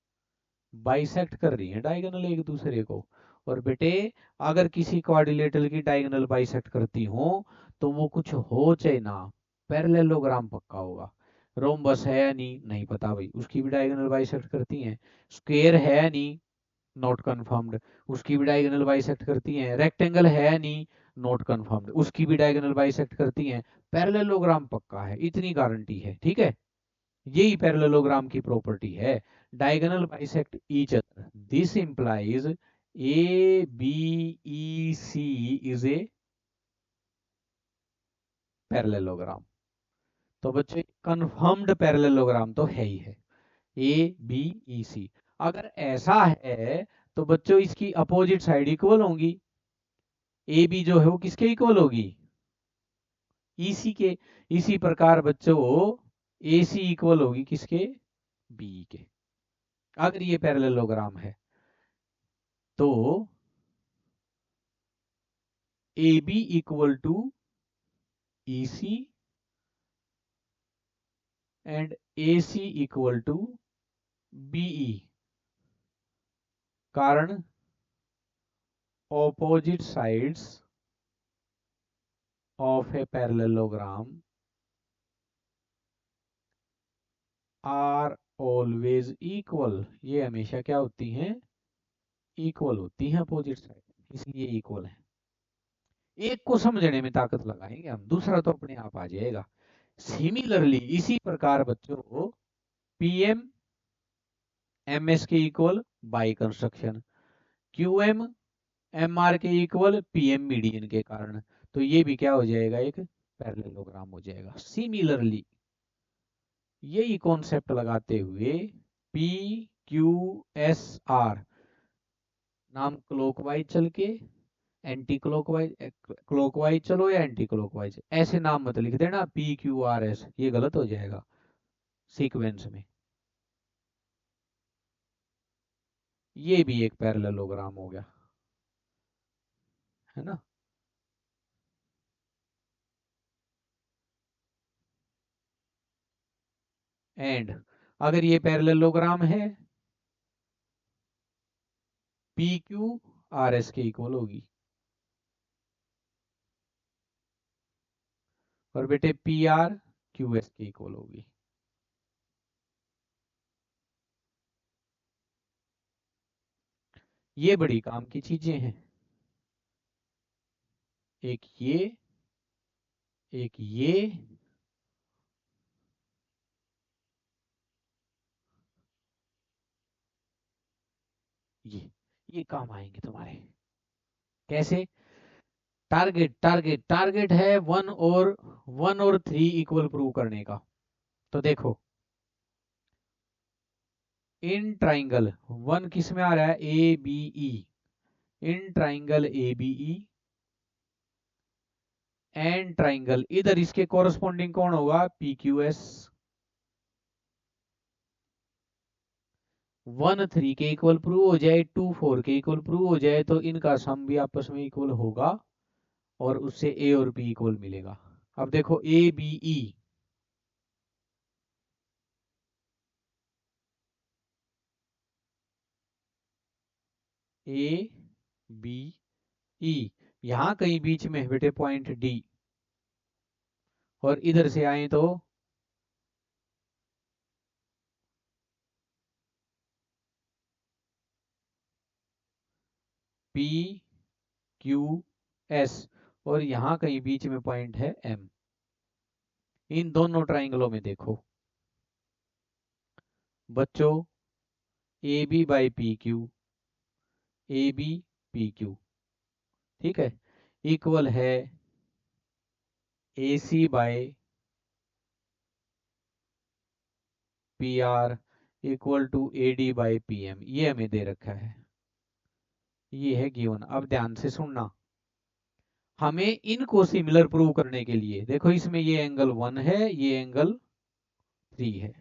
bisect कर रही है डायगोनल एक दूसरे को। और बेटे अगर किसी क्वाड्रिलेटरल की डायगोनल बाइसेक्ट करती हो तो वो कुछ हो चाहे ना, पैरेललोग्राम पक्का होगा। रोम्बस है या नहीं, नहीं पता भाई, उसकी भी डायगोनल बाइसेक्ट करती हैं। स्क्वायर है या नहीं, नॉट कंफर्म्ड, उसकी भी डायगोनल बाइसेक्ट करती हैं। रेक्टेंगल है या नहीं, नॉट कंफर्म्ड, उसकी भी डायगोनल बाइसेक्ट करती हैं। पैरेललोग्राम पक्का है, इतनी गारंटी है, ठीक है। यही पैरेललोग्राम की प्रॉपर्टी है, diagonal bisect each other, this implies A B E C is a parallelogram. तो बच्चे कंफर्म्ड पैरेललोग्राम तो है ही है, ए बी ई सी। अगर ऐसा है तो बच्चों इसकी अपोजिट साइड इक्वल होंगी। ए बी जो है वो किसके इक्वल होगी, ई सी के। इसी प्रकार बच्चों ए सी इक्वल होगी किसके, बी के। अगर ये पैरेललोग्राम है तो A B equal to E C and A C equal to BE. कारण opposite sides of a parallelogram are always equal। ये हमेशा क्या होती हैं, इक्वल होती हैं अपोजिट साइड, इसलिए इक्वल है। एक को समझने में ताकत लगाएंगे हम, दूसरा तो अपने आप आ जाएगा। सिमिलरली इसी प्रकार बच्चों पीएम एमएस के equal by construction, QM MR के इक्वल पीएम मीडियन के कारण। तो ये भी क्या हो जाएगा, एक पैरेललोग्राम हो जाएगा। सिमिलरली यही कॉन्सेप्ट लगाते हुए पी क्यू एस आर, नाम क्लॉकवाइज चल के एंटी क्लॉकवाइज, क्लॉकवाइज चलो या एंटी क्लॉकवाइज, ऐसे नाम मत लिख देना पी क्यू आर एस, ये गलत हो जाएगा सीक्वेंस में। ये भी एक पैरेललोग्राम हो गया, है ना। एंड अगर ये पैरेललोग्राम है पी क्यू आर एस के इक्वल होगी, और बेटे पी आर क्यू एस के इक्वल होगी। ये बड़ी काम की चीजें हैं। एक ये, एक ये काम आएंगे तुम्हारे। कैसे? टारगेट टारगेट टारगेट है वन और थ्री इक्वल प्रूव करने का। तो देखो, इन ट्राइंगल वन किस में आ रहा है? A B E. In triangle A B E and triangle, इधर इसके कॉरस्पॉन्डिंग कौन होगा? P Q S. One three के इक्वल प्रूव हो जाए, टू फोर के इक्वल प्रूव हो जाए, तो इनका सम भी आपस में इक्वल होगा और उससे ए और बी इक्वल मिलेगा। अब देखो ए बी ई, ए बी ई, यहां कहीं बीच में है बेटे पॉइंट डी, और इधर से आए तो पी क्यू एस, और यहां कहीं बीच में पॉइंट है एम। इन दोनों ट्राइंगलों में देखो बच्चों, A B by P Q, A B P Q, ठीक है, इक्वल है A C by P R equal to A D by P M. ये हमें दे रखा है, ये है गिवन। अब ध्यान से सुनना, हमें इनको सिमिलर प्रूव करने के लिए देखो, इसमें ये एंगल वन है, ये एंगल थ्री है,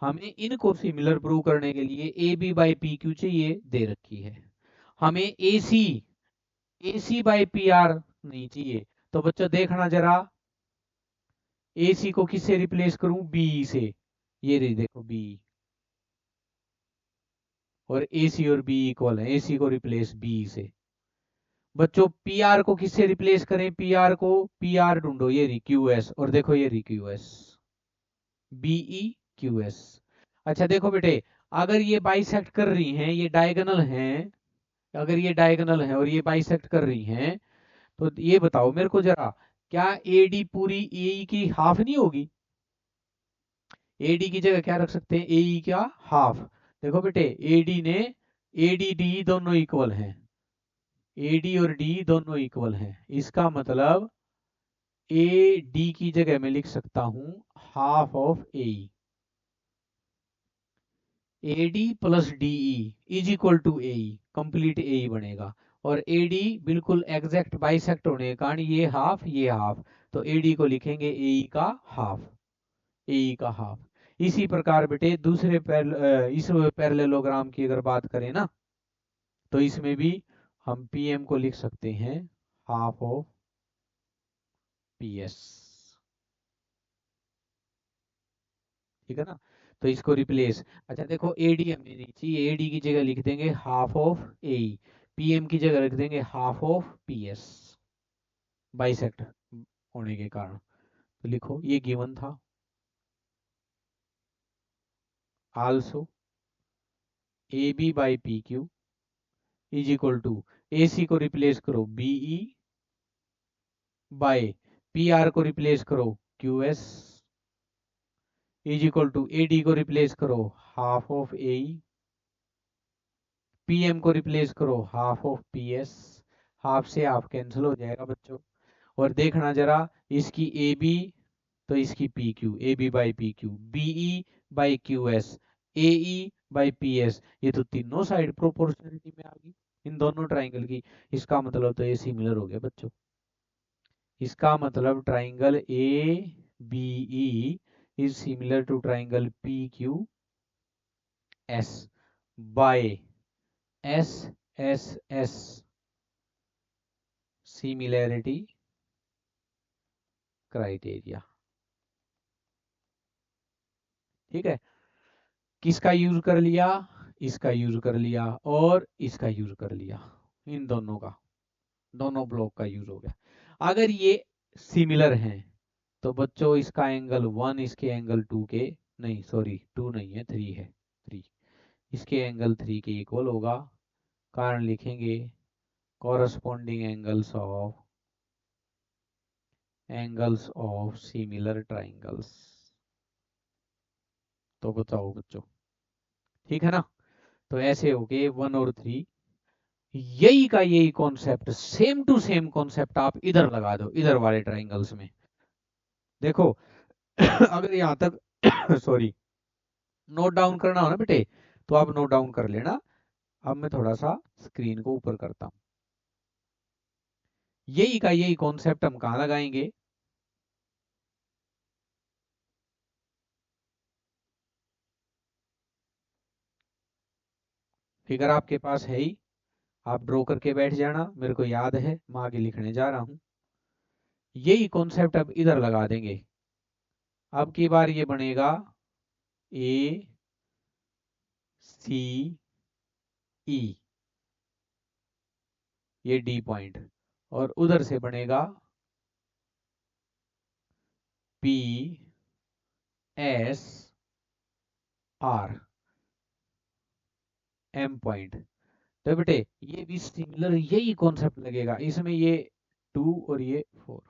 हमें इनको सिमिलर प्रूव करने के लिए A B by P Q चाहिए, दे रखी है। हमें A C by P R नहीं चाहिए। तो बच्चों देखना जरा, ए सी को किससे रिप्लेस करूं? बी से। ये रही देखो बी, और ए सी और बी इक्वल है, ए सी को रिप्लेस बी से। बच्चों पी आर को किससे रिप्लेस करें? पी आर को, पी आर ढूंढो, ये री क्यू एस, और देखो ये री Q S, BE Q S. अच्छा देखो बेटे, अगर ये बाइसेक्ट कर रही हैं, ये डायगोनल हैं, अगर ये डायगोनल है और ये बाइसेक्ट कर रही हैं, तो ये बताओ मेरे को जरा, क्या एडी पूरी एई की हाफ नहीं होगी? एडी की जगह क्या रख सकते हैं? एई का हाफ। देखो बेटे, एडी ने, एडी डी दोनों इक्वल हैं, एडी और डी दोनों इक्वल हैं, इसका मतलब ए डी की जगह मैं लिख सकता हूं half of A, A D plus DE is equal to A, complete A बनेगा। और ए डी बिल्कुल एग्जैक्ट बाइसेक्ट होने के कारण ये हाफ ये हाफ, तो ए डी को लिखेंगे ए का हाफ, ए का हाफ। इसी प्रकार बेटे दूसरे इस पैरेललोग्राम की अगर बात करें ना, तो इसमें भी हम पी एम को लिख सकते हैं हाफ ऑफ पी एस, ठीक है ना? तो इसको रिप्लेस, अच्छा देखो एडी हमें नहीं चाहिए, एडी की जगह लिख देंगे हाफ ऑफ ए, पीएम की जगह लिख देंगे हाफ ऑफ पीएस, बाइसेक्ट होने के कारण। तो लिखो ये गिवन था। Also A B by P Q is equal to, A C को रिप्लेस करो बीई बाय पी आर को रिप्लेस करो Q S is equal to, A D को रिप्लेस करो हाफ ऑफ ए, पीएम को रिप्लेस करो half of P S, half से half cancel हो जाएगा बच्चों। और देखना जरा, इसकी ए बी तो इसकी P Q, A B by P Q, BE by Q S, A E by P S, ये तो तीनों साइड प्रोपोर्शनलिटी में आ गई इन दोनों ट्राइंगल की। इसका मतलब तो ये सिमिलर हो गया बच्चों, इसका मतलब triangle A B E is similar to triangle P Q S by S S S similarity criteria, ठीक है? किसका यूज कर लिया? इसका यूज कर लिया और इसका यूज कर लिया, इन दोनों का, दोनों ब्लॉक का यूज हो गया। अगर ये सिमिलर हैं तो बच्चों इसका एंगल वन इसके एंगल टू के, नहीं सॉरी टू नहीं है, थ्री है, थ्री, इसके एंगल थ्री के इक्वल होगा, कारण लिखेंगे corresponding angles of similar triangles. तो बताओ बच्चों, ठीक है ना? तो ऐसे हो गए 1 और 3। यही का यही concept, same to same concept आप इधर लगा दो, इधर वाले ट्राइंगल्स में। देखो अगर यहां तक सॉरी नोट डाउन करना हो ना बेटे, तो आप नोट डाउन कर लेना। अब मैं थोड़ा सा स्क्रीन को ऊपर करता हूं। यही का यही कॉन्सेप्ट हम कहां लगाएंगे? फिगर आपके पास है ही, आप ड्रॉ करके बैठ जाना, मेरे को याद है, मैं आगे लिखने जा रहा हूं। यही कॉन्सेप्ट अब इधर लगा देंगे। अब की बार ये बनेगा ए सी ई, ये डी पॉइंट, और उधर से बनेगा P S R, M point. तो बेटे ये भी सिमिलर यही कॉन्सेप्ट लगेगा, इसमें ये 2 और ये 4।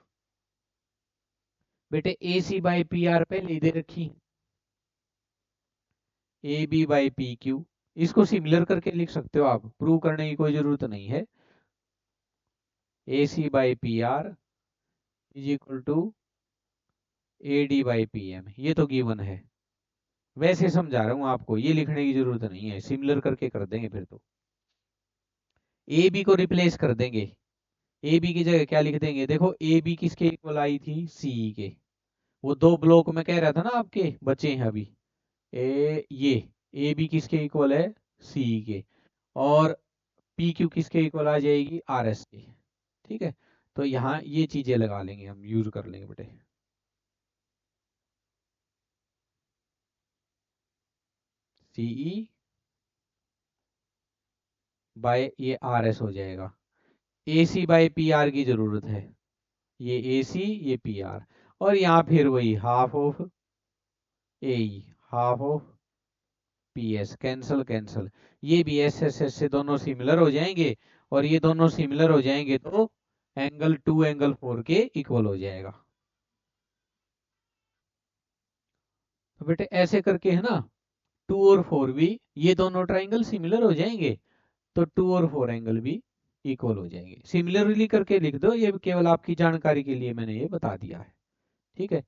बेटे A C by P R पहले ही दे रखी, A B by P Q, इसको सिमिलर करके लिख सकते हो आप, प्रूव करने की कोई जरूरत नहीं है। A C by P R is equal to A D by P M, ये तो गिवन है। वैसे समझा रहा हूं आपको, ये लिखने की जरूरत नहीं है, सिमिलर करके कर देंगे फिर तो। ए बी को रिप्लेस कर देंगे, ए बी की जगह क्या लिख देंगे? देखो ए बी किसके इक्वल आई थी? सी के। वो 2 ब्लॉक में कह रहा था ना आपके बचे हैं अभी, ये ए बी किसके इक्वल है? सी के। और पी क्यू किसके इक्वल आ जाएगी? आर एस के। ठीक है, तो यहाँ ये चीजें लगा लेंगे, हम यूज कर लेंगे बेटे। सीई बाय ये आर एस हो जाएगा। ए सी बाय पी आर की जरूरत है, ये ए सी ये पी आर, और यहाँ फिर वही half of A E, half of P S, cancel cancel, ये भी एस एस एस से दोनों सिमिलर हो जाएंगे, और ये दोनों सिमिलर हो जाएंगे तो एंगल 2 एंगल 4 के इक्वल हो जाएगा। तो बेटे ऐसे करके है ना, 2 और 4 भी, ये दोनों ट्राइंगल सिमिलर हो जाएंगे, तो 2 और 4 एंगल भी इक्वल हो जाएंगे। सिमिलरली करके लिख दो, ये केवल आपकी जानकारी के लिए मैंने ये बता दिया है। ठीक है,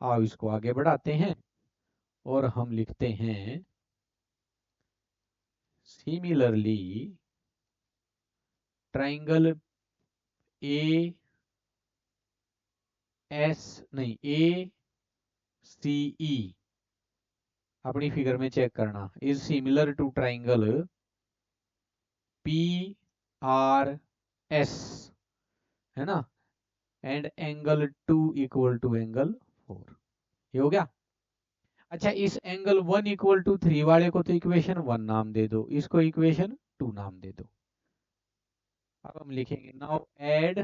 आओ इसको आगे बढ़ाते हैं, और हम लिखते हैं सिमिलरली ट्राइंगल ए एस नहीं ए सी ई, अपनी फिगर में चेक करना, is similar to triangle P R S, है ना, and angle 2 equal to angle 4। ये हो गया। अच्छा, इस एंगल 1 इक्वल टू 3 वाले को तो इक्वेशन 1 नाम दे दो, इसको इक्वेशन 2 नाम दे दो। अब हम लिखेंगे now add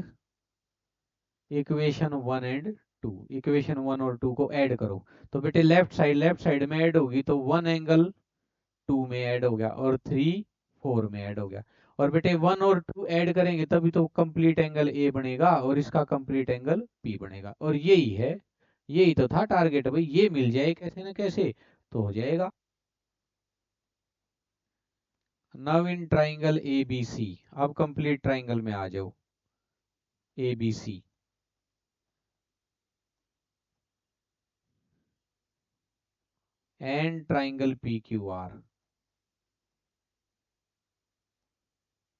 equation 1 and 2, equation 1 और 2 को ऐड करो। तो बेटे लेफ्ट साइड में ऐड होगी, तो 1 एंगल 2 में ऐड हो गया, और 3 4 में ऐड हो गया। और बेटे 1 और 2 ऐड करेंगे तभी तो कंप्लीट एंगल ए बनेगा, और इसका कंप्लीट एंगल पी बनेगा, और यही है, यही तो था टारगेट भाई, ये मिल जाए कैसे ना कैसे तो हो जाएगा। नव इन ट्राइंगल ए बी सी, अब कंप्लीट ट्राइंगल में आ जाओ, A B C and triangle P Q R,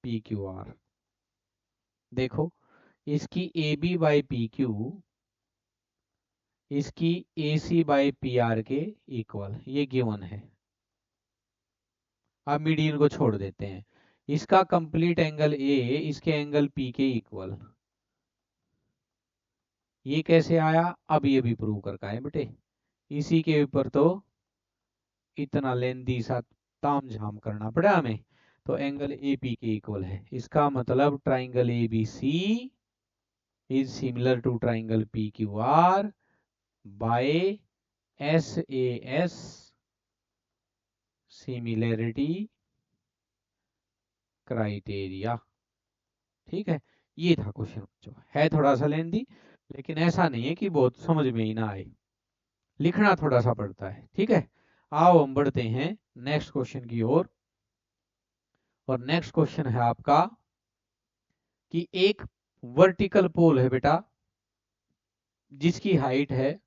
P Q R. देखो इसकी A B by P Q, इसकी A C by P R के इक्वल, ये गिवन है। अब मीडियन को छोड़ देते हैं, इसका कंप्लीट एंगल ए इसके एंगल पी के इक्वल, ये कैसे आया? अब ये भी प्रूव कर का है बेटे, इसी के ऊपर तो इतना लेंदी सा ताम झाम करना पड़ा हमें। तो एंगल ए पी के इक्वल है, इसका मतलब triangle A B C is similar to triangle P Q R by S A S similarity criteria. ठीक है, ये था क्वेश्चन बच्चों, है थोड़ा सा लेंदी, लेकिन ऐसा नहीं है कि बहुत समझ में ही ना आए, लिखना थोड़ा सा पड़ता है। ठीक है, आओ हम बढ़ते हैं नेक्स्ट क्वेश्चन की ओर। और नेक्स्ट क्वेश्चन है आपका कि एक वर्टिकल पोल है बेटा, जिसकी हाइट है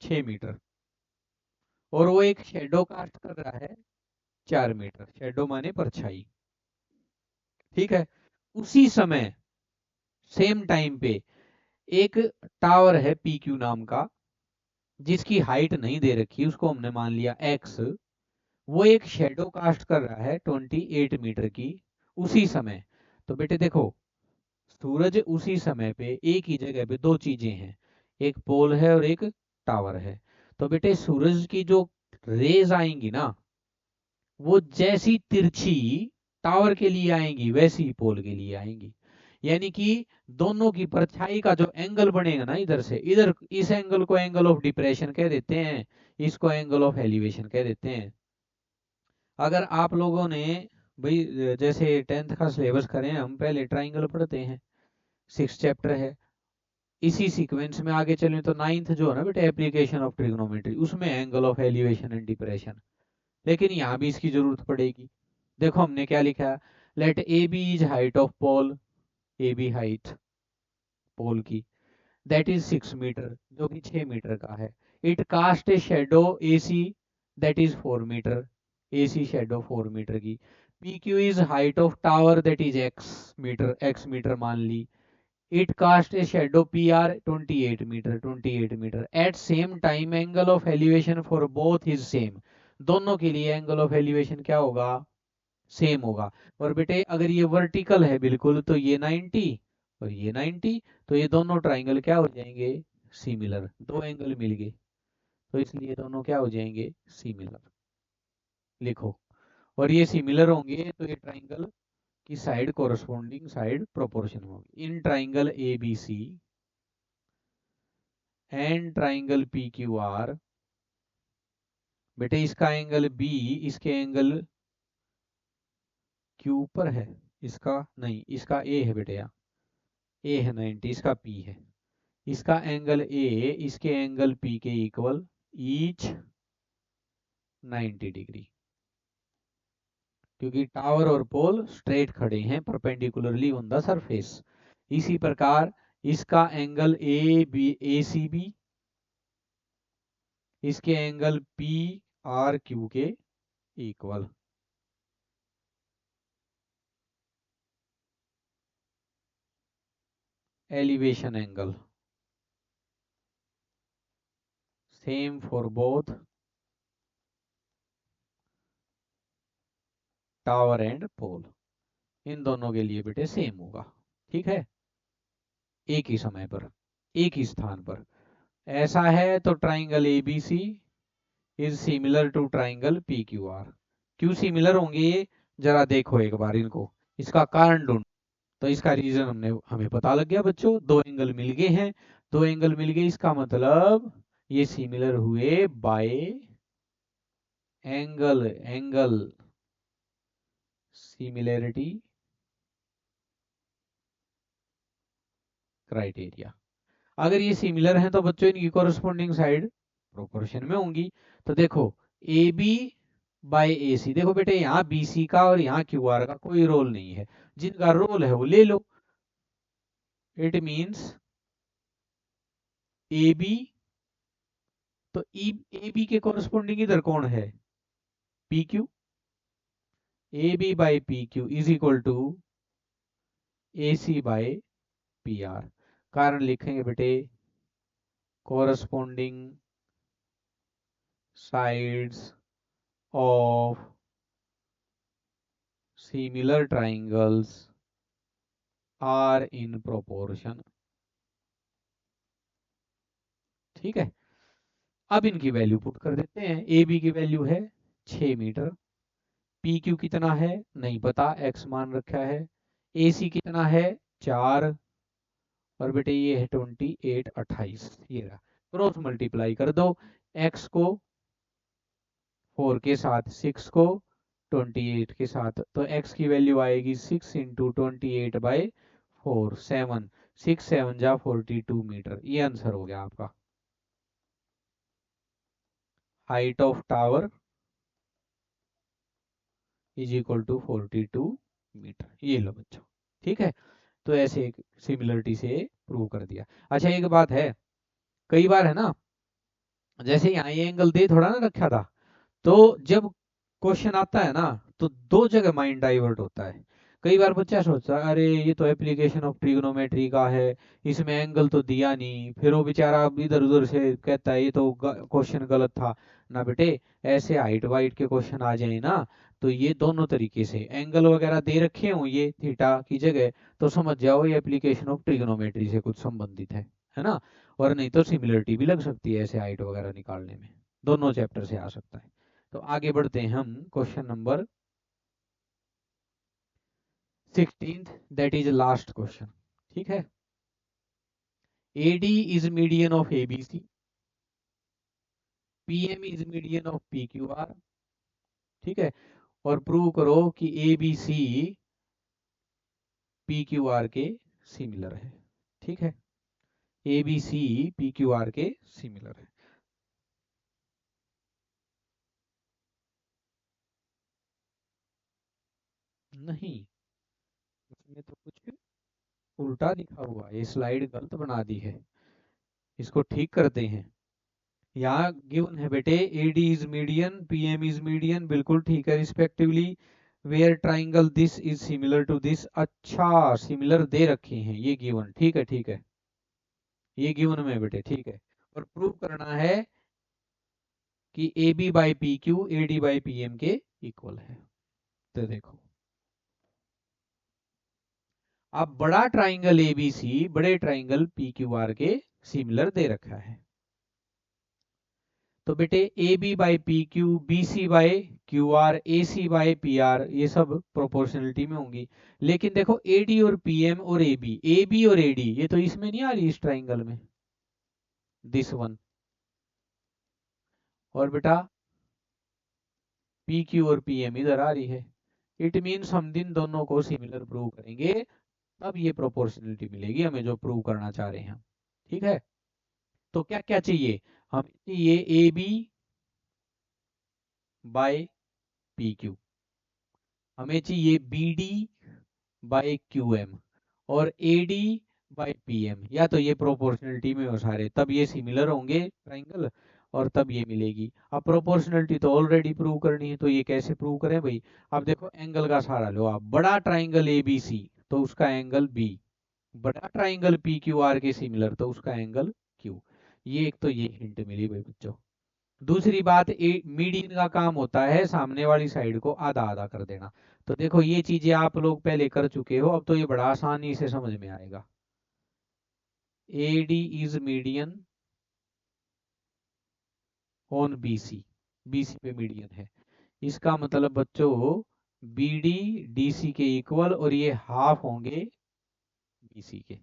6 मीटर, और वो एक शेडो कास्ट कर रहा है 4 मीटर, शेडो माने परछाई। ठीक है, उसी समय सेम टाइम पे एक टावर है पी क्यू नाम का, जिसकी हाइट नहीं दे रखी, उसको हमने मान लिया एक्स, वो एक शेडो कास्ट कर रहा है 28 मीटर की उसी समय। तो बेटे देखो, सूरज उसी समय पे एक ही जगह पे, दो चीजें हैं, एक पोल है और एक टावर है। तो बेटे सूरज की जो रेज आएंगी ना, वो जैसी तिरछी टावर के लिए आएंगी वैसी ही पोल के लिए आएंगी। यानी कि दोनों की परछाई का जो एंगल बनेगा ना इधर से इधर, इस एंगल को एंगल ऑफ डिप्रेशन कह देते हैं, इसको एंगल ऑफ एलिवेशन कह देते हैं। अगर आप लोगों ने भाई जैसे 10th का सिलेबस करें, हम पहले ट्राइंगल पढ़ते हैं, 6 चैप्टर है, इसी सीक्वेंस में आगे चलें तो 9th जो है ना बेटा एप्लीकेशन ऑफ ट्रिग्नोमेट्री, उसमें angle of elevation and depression, लेकिन यहाँ भी इसकी जरूरत पड़ेगी। देखो हमने क्या लिखा है, let A B is height of pole, A B height pole की, दैट इज 6 मीटर, जो कि 6 मीटर का है। It cast a shadow A C, that is 4 meter, A C shadow 4 meter की। P Q is height of tower, that is X meter, X meter मान ली। It cast a shadow P R 28 meter, 28 meter. At same time angle of elevation for both is same, दोनों के लिए angle of elevation क्या होगा, same होगा। और बेटे अगर ये वर्टिकल है बिल्कुल, तो ये 90 और ये 90, तो ये दोनों ट्राइंगल क्या हो जाएंगे, सिमिलर, दो एंगल मिल गए, तो इसलिए दोनों क्या हो जाएंगे, सिमिलर। लिखो, और ये सिमिलर होंगे तो ये ट्राइंगल की साइड कोरस्पोंडिंग साइड प्रोपोर्शन होगी। In triangle A B C and triangle P Q R, बेटे इसका एंगल बी इसके एंगल क्यू ऊपर है, इसका नहीं, इसका ए है बेटे, यहाँ ए है 90, इसका पी है, इसका एंगल ए इसके एंगल पी के इक्वल, ईच 90 डिग्री, क्योंकि टावर और पोल स्ट्रेट खड़े हैं परपेंडिकुलरली ऑन द सरफेस। इसी प्रकार इसका angle A B A C B इसके एंगल पी आर क्यू के equal. Elevation angle same for both tower and pole, इन दोनों के लिए बेटे सेम होगा। ठीक है, एक ही समय पर, एक ही स्थान पर। ऐसा है तो triangle A B C is similar to triangle P Q R. क्यों सिमिलर होंगे ये, जरा देखो एक बार इनको, इसका कारण ढूंढ। तो इसका रीजन हमें पता लग गया बच्चों, दो एंगल मिल गए हैं, दो एंगल मिल गए, इसका मतलब ये सिमिलर हुए bye angle, angle similarity criteria. अगर ये सिमिलर हैं तो बच्चों इनकी कोरस्पोंडिंग साइड प्रोपोर्शन में होंगी। तो देखो ए बी बाय ए सी, देखो बेटे यहाँ बी सी का और यहाँ क्यू आर का कोई रोल नहीं है, जिनका रोल है वो ले लो। इट मीन्स ए बी, तो ए बी के कोरस्पोंडिंग इधर कौन है, P Q, A B by P Q is equal to A C by P R. कारण लिखेंगे बेटे, corresponding sides of similar triangles are in proportion. ठीक है, अब इनकी वैल्यू पुट कर देते हैं। ए बी की वैल्यू है 6 मीटर, पी क्यू कितना है नहीं पता, एक्स मान रखा है, ए सी कितना है 4, और बेटे ये है 28 28, ये रहा। क्रॉस मल्टीप्लाई कर दो, एक्स को 4 के साथ 6 को, 28 के साथ, तो x की वैल्यू आएगी 6 इंटू 28/4, 7, 6 7 जा 42 मीटर। ये आंसर हो गया आपका। Height of tower is equal to 42 metre. ये लो बच्चों, ठीक है। तो ऐसे एक सिमिलरिटी से प्रूव कर दिया। अच्छा एक बात है, कई बार है ना, जैसे यहाँ ये एंगल दे थोड़ा ना रखा था, तो जब क्वेश्चन आता है ना तो दो जगह माइंड डाइवर्ट होता है। कई बार बच्चा सोचता है अरे ये तो एप्लीकेशन ऑफ ट्रिग्नोमेट्री का है, इसमें एंगल तो दिया नहीं, फिर वो बेचारा इधर उधर से कहता है ये तो क्वेश्चन गलत था ना। बेटे ऐसे हाइट वाइट के क्वेश्चन आ जाए ना, तो ये दोनों तरीके से एंगल वगैरह दे रखे हों ये थीटा की जगह, तो समझ जाओ ये एप्लीकेशन ऑफ ट्रिग्नोमेट्री से कुछ संबंधित है ना। और नहीं तो सिमिलरिटी भी लग सकती है ऐसे हाइट वगैरह निकालने में, दोनों चैप्टर से आ सकता है। तो आगे बढ़ते हैं हम question number 16, that is last question, ठीक है। AD is median of ABC, PM is median of PQR, ठीक है। और प्रूव करो कि ABC PQR के सिमिलर है, ठीक है। ABC PQR के सिमिलर है। नहीं, इसमें तो कुछ उल्टा लिखा हुआ है, ये स्लाइड गलत बना दी है, इसको ठीक करते हैं। यहाँ गिवन है बेटे AD is median, PM is median, बिल्कुल ठीक है, respectively where triangle this is similar to this. अच्छा सिमिलर दे रखे हैं ये गिवन, ठीक है ठीक है, ये गिवन में बेटे ठीक है। और प्रूव करना है कि AB by PQ AD by PM के इक्वल है। तो देखो अब बड़ा ट्राइंगल ABC बड़े ट्राइंगल PQR के सिमिलर दे रखा है, तो बेटे AB by PQ, BC by QR, AC by PR, ये सब प्रोपोर्शनलिटी में होंगी। लेकिन देखो AD और PM और AB और AD ये तो इसमें नहीं आ रही इस ट्राइंगल में, दिस वन। और बेटा PQ और PM इधर आ रही है। इट मीन्स हम दिन दोनों को सिमिलर प्रूव करेंगे, तब ये प्रोपोर्शनलिटी मिलेगी हमें जो प्रूव करना चाह रहे हैं हम, ठीक है। तो क्या क्या चाहिए, हम चाहिए AB बाई PQ, हमें चाहिए BD बाई QM, और AD बाई PM। या तो ये प्रोपोर्शनलिटी में हो सारे, तब ये सिमिलर होंगे ट्राइंगल, और तब ये मिलेगी। अब प्रोपोर्शनलिटी तो ऑलरेडी प्रूव करनी है, तो ये कैसे प्रूव करें भाई। अब देखो एंगल का सहारा लो आप, बड़ा ट्राइंगल ABC तो उसका एंगल B, बड़ा ट्राइंगल PQR के सिमिलर तो उसका एंगल Q। ये एक तो ये हिंट मिली भाई बच्चों। दूसरी बात, मीडियन का काम होता है सामने वाली साइड को आधा आधा कर देना। तो देखो ये चीजें आप लोग पहले कर चुके हो, अब तो ये बड़ा आसानी से समझ में आएगा। AD is median on BC पे मीडियन है, इसका मतलब बच्चों BD DC के इक्वल, और ये हाफ होंगे BC के।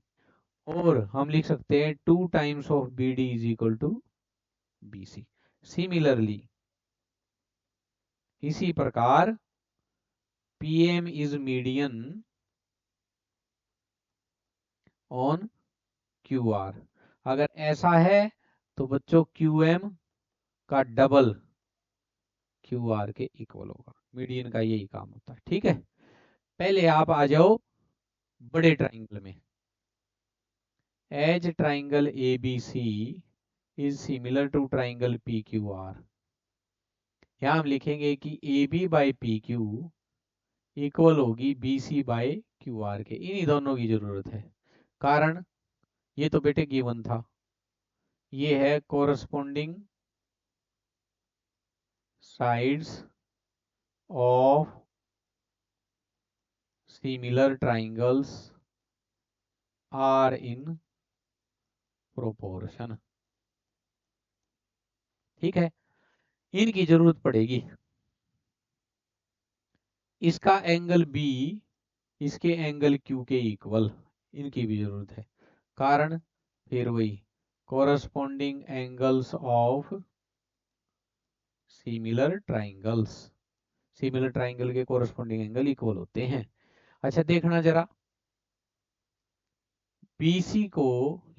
और हम लिख सकते हैं 2 times of BD is equal to BC। Similarly इसी प्रकार PM is median on QR। अगर ऐसा है तो बच्चों QM का डबल QR के इक्वल होगा। मीडियन का यही काम होता है, ठीक है। पहले आप आ जाओ बड़े ट्राइंगल में। As triangle ABC is similar to triangle PQR, यहाँ हम लिखेंगे कि AB बाई PQ इक्वल होगी BC बाई QR के। इन्हीं दोनों की जरूरत है, कारण ये तो बेटे गिवन था, ये है corresponding sides of similar triangles are in proportion, ठीक है। इनकी जरूरत पड़ेगी, इसका एंगल B इसके एंगल Q के इक्वल, इनकी भी जरूरत है। कारण फिर वही corresponding angles of similar triangles. Similar triangle के कोरस्पॉन्डिंग एंगल इक्वल होते हैं। अच्छा देखना जरा, BC को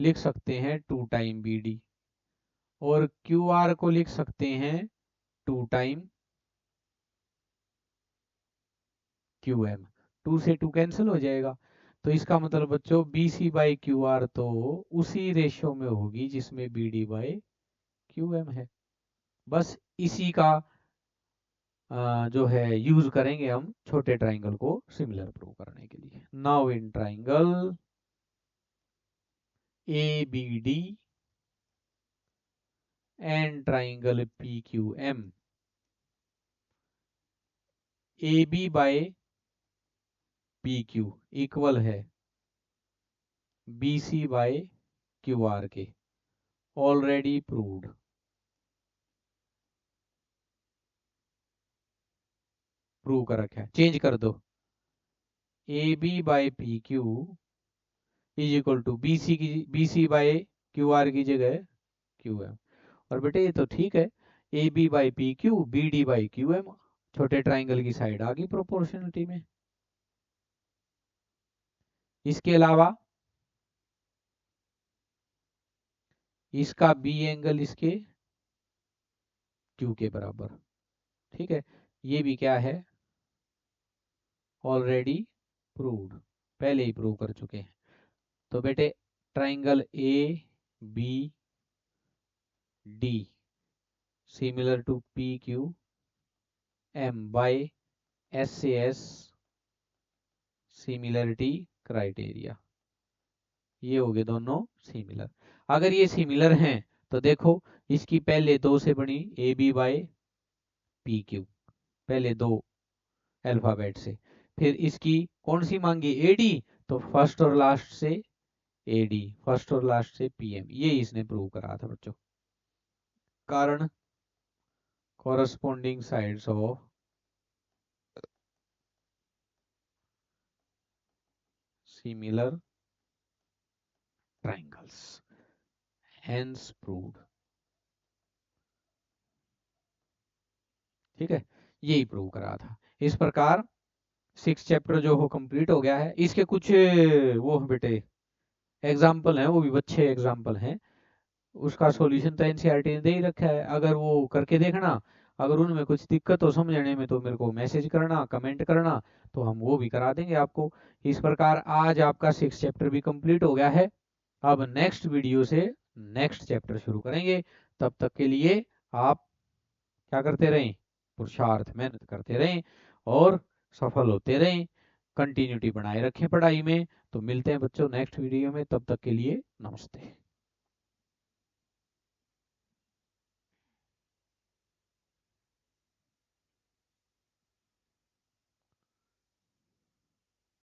लिख सकते हैं 2 टाइम BD और QR को लिख सकते हैं 2 टाइम QM। 2 से 2 कैंसिल हो जाएगा, तो इसका मतलब बच्चों BC बाई QR तो उसी रेशियो में होगी जिसमें BD बाई QM है। बस इसी का जो है यूज करेंगे हम छोटे ट्राइंगल को सिमिलर प्रूव करने के लिए। Now in triangle ABD and triangle PQM, AB by PQ equal है BC बाय QR के, ऑलरेडी प्रूव्ड। प्रूव कर रखा है, चेंज कर दो, AB by PQ is equal to BC by QR की जगह QM। और बेटे ये तो ठीक है, AB by PQ BD by QM, छोटे ट्राइंगल की साइड आ गई प्रोपोर्शनलिटी में। इसके अलावा इसका B एंगल इसके Q के बराबर, ठीक है, ये भी क्या है, ऑलरेडी प्रूव्ड, पहले ही प्रूव कर चुके हैं। तो बेटे triangle ABD similar to PQM by SAS similarity criteria, ये हो गए दोनों सिमिलर। अगर ये सिमिलर हैं तो देखो इसकी पहले 2 से बनी AB बाय PQ, पहले 2 अल्फाबेट से, फिर इसकी कौन सी मांगी AD, तो फर्स्ट और लास्ट से AD, फर्स्ट और लास्ट से PM, ये इसने प्रूव करा था बच्चों। कारण corresponding sides of similar triangles hence proved, ठीक है, यही प्रूव करा था। इस प्रकार 6 चैप्टर जो हो कंप्लीट हो गया है। इसके कुछ वो बेटे एग्जाम्पल हैं, वो भी अच्छे एग्जाम्पल हैं, उसका सॉल्यूशन तो एनसीईआरटी ने दे ही रखा है, अगर वो करके देखना, अगर उनमें कुछ दिक्कत हो समझने में तो मेरे को मैसेज करना, कमेंट करना, तो हम वो भी करा देंगे आपको। इस प्रकार आज आपका 6 चैप्टर भी कंप्लीट हो गया है। अब नेक्स्ट वीडियो से नेक्स्ट चैप्टर शुरू करेंगे, तब तक के लिए आप क्या करते रहें, पुरुषार्थ मेहनत करते रहें और सफल होते रहें, कंटिन्यूटी बनाए रखें पढ़ाई में। तो मिलते हैं बच्चों नेक्स्ट वीडियो में, तब तक के लिए नमस्ते।